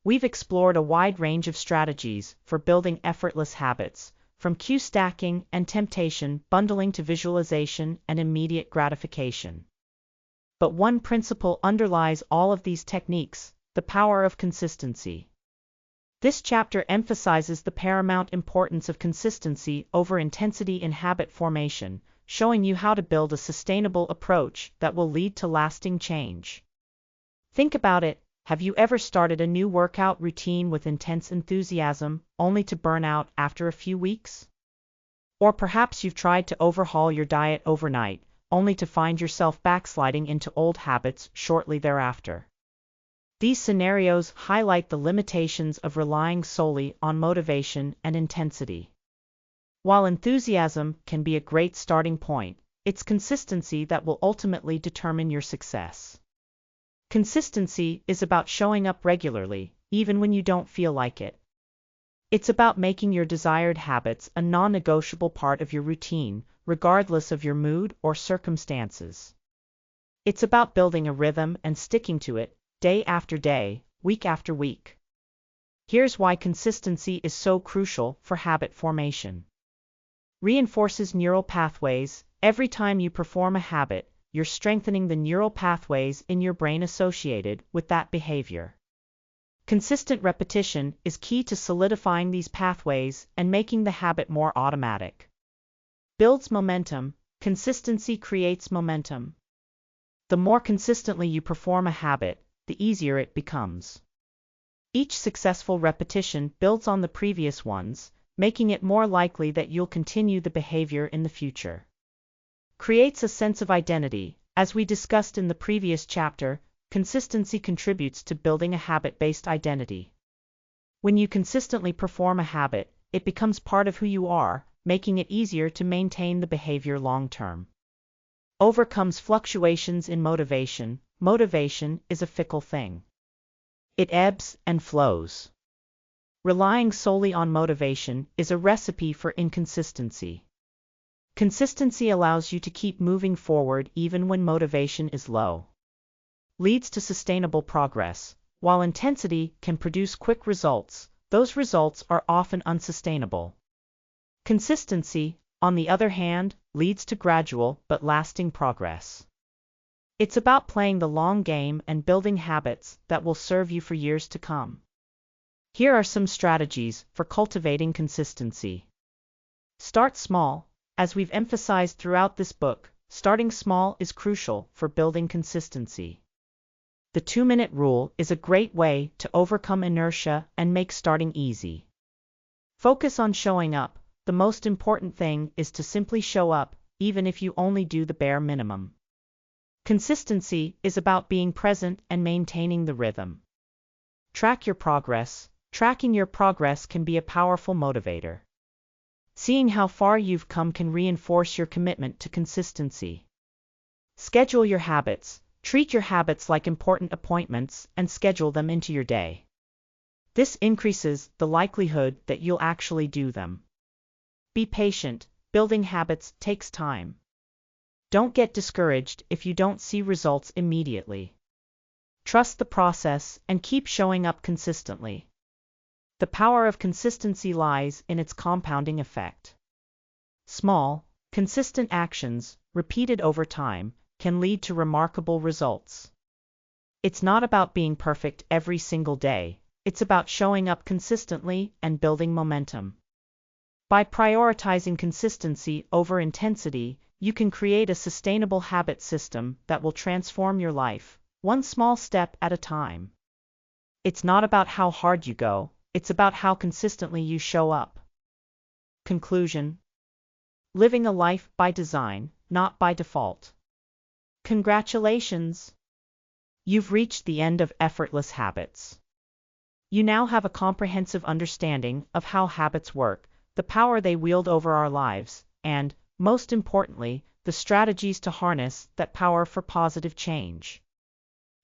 Speaker 1: We've explored a wide range of strategies for building effortless habits, from cue stacking and temptation bundling to visualization and immediate gratification. But one principle underlies all of these techniques: the power of consistency. This chapter emphasizes the paramount importance of consistency over intensity in habit formation, showing you how to build a sustainable approach that will lead to lasting change. Think about it. Have you ever started a new workout routine with intense enthusiasm, only to burn out after a few weeks? Or perhaps you've tried to overhaul your diet overnight, only to find yourself backsliding into old habits shortly thereafter. These scenarios highlight the limitations of relying solely on motivation and intensity. While enthusiasm can be a great starting point, it's consistency that will ultimately determine your success. Consistency is about showing up regularly, even when you don't feel like it. It's about making your desired habits a non-negotiable part of your routine, regardless of your mood or circumstances. It's about building a rhythm and sticking to it, day after day, week after week. Here's why consistency is so crucial for habit formation. Reinforces neural pathways. Every time you perform a habit, you're strengthening the neural pathways in your brain associated with that behavior. Consistent repetition is key to solidifying these pathways and making the habit more automatic. Builds momentum. Consistency creates momentum. The more consistently you perform a habit, the easier it becomes. Each successful repetition builds on the previous ones, making it more likely that you'll continue the behavior in the future. Creates a sense of identity. As we discussed in the previous chapter, consistency contributes to building a habit-based identity. When you consistently perform a habit, it becomes part of who you are, making it easier to maintain the behavior long-term. overcomes fluctuations in motivation. Motivation is a fickle thing. It ebbs and flows. Relying solely on motivation is a recipe for inconsistency. Consistency allows you to keep moving forward even when motivation is low. Leads to sustainable progress. While intensity can produce quick results, those results are often unsustainable. Consistency, on the other hand, leads to gradual but lasting progress. It's about playing the long game and building habits that will serve you for years to come. Here are some strategies for cultivating consistency. Start small. As we've emphasized throughout this book, starting small is crucial for building consistency. The 2-minute rule is a great way to overcome inertia and make starting easy. Focus on showing up. The most important thing is to simply show up, even if you only do the bare minimum. Consistency is about being present and maintaining the rhythm. Track your progress. Tracking your progress can be a powerful motivator. Seeing how far you've come can reinforce your commitment to consistency. Schedule your habits. Treat your habits like important appointments and schedule them into your day. This increases the likelihood that you'll actually do them. Be patient. Building habits takes time. Don't get discouraged if you don't see results immediately. Trust the process and keep showing up consistently. The power of consistency lies in its compounding effect. Small, consistent actions, repeated over time, can lead to remarkable results. It's not about being perfect every single day, it's about showing up consistently and building momentum. By prioritizing consistency over intensity, you can create a sustainable habit system that will transform your life, one small step at a time. It's not about how hard you go, it's about how consistently you show up. Conclusion: living a life by design, not by default. Congratulations! You've reached the end of Effortless Habits. You now have a comprehensive understanding of how habits work, the power they wield over our lives, and, most importantly, the strategies to harness that power for positive change.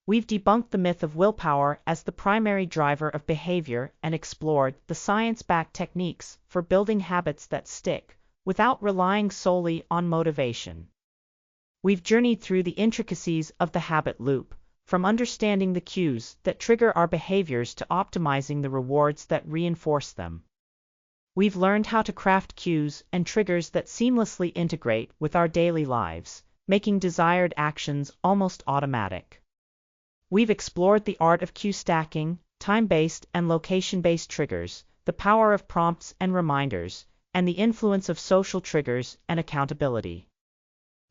Speaker 1: We've debunked the myth of willpower as the primary driver of behavior and explored the science-backed techniques for building habits that stick, without relying solely on motivation. We've journeyed through the intricacies of the habit loop, from understanding the cues that trigger our behaviors to optimizing the rewards that reinforce them. We've learned how to craft cues and triggers that seamlessly integrate with our daily lives, making desired actions almost automatic. We've explored the art of cue stacking, time-based and location-based triggers, the power of prompts and reminders, and the influence of social triggers and accountability.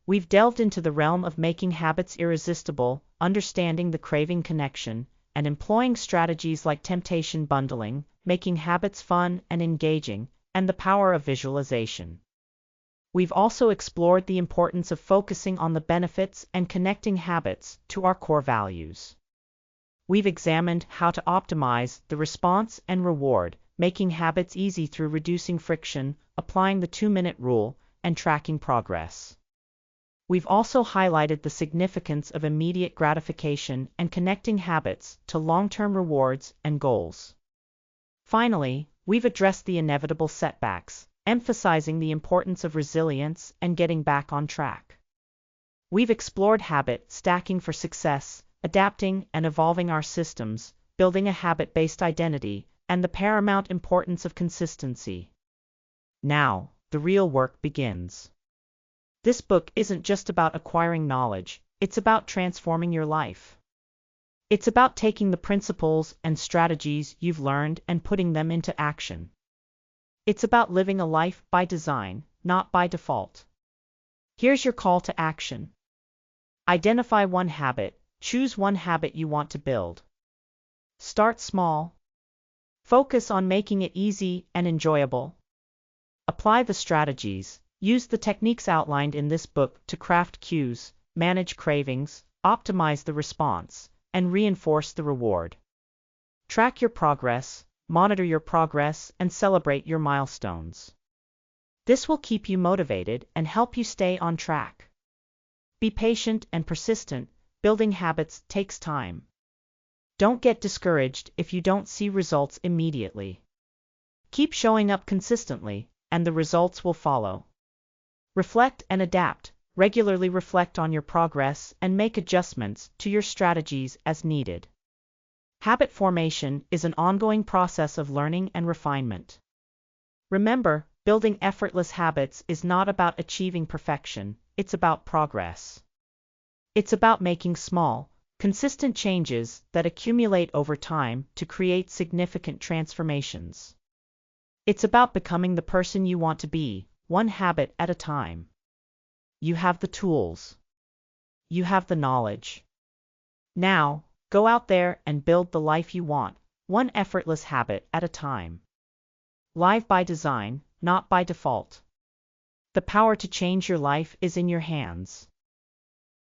Speaker 1: We've delved into the realm of making habits irresistible, understanding the craving connection, and employing strategies like temptation bundling, making habits fun and engaging, and the power of visualization. We've also explored the importance of focusing on the benefits and connecting habits to our core values. We've examined how to optimize the response and reward, making habits easy through reducing friction, applying the 2-minute rule, and tracking progress. We've also highlighted the significance of immediate gratification and connecting habits to long-term rewards and goals. Finally, we've addressed the inevitable setbacks, emphasizing the importance of resilience and getting back on track. We've explored habit stacking for success, adapting and evolving our systems, building a habit-based identity, and the paramount importance of consistency. Now, the real work begins. This book isn't just about acquiring knowledge, it's about transforming your life. It's about taking the principles and strategies you've learned and putting them into action. It's about living a life by design, not by default. Here's your call to action. Identify one habit, choose one habit you want to build. Start small. Focus on making it easy and enjoyable. Apply the strategies. Use the techniques outlined in this book to craft cues, manage cravings, optimize the response, and reinforce the reward. Track your progress, monitor your progress, and celebrate your milestones. This will keep you motivated and help you stay on track. Be patient and persistent. Building habits takes time. Don't get discouraged if you don't see results immediately. Keep showing up consistently, and the results will follow. Reflect and adapt. Regularly reflect on your progress and make adjustments to your strategies as needed. Habit formation is an ongoing process of learning and refinement. Remember, building effortless habits is not about achieving perfection, it's about progress. It's about making small, consistent changes that accumulate over time to create significant transformations. It's about becoming the person you want to be, one habit at a time. You have the tools. You have the knowledge. Now, go out there and build the life you want, one effortless habit at a time. Live by design, not by default. The power to change your life is in your hands.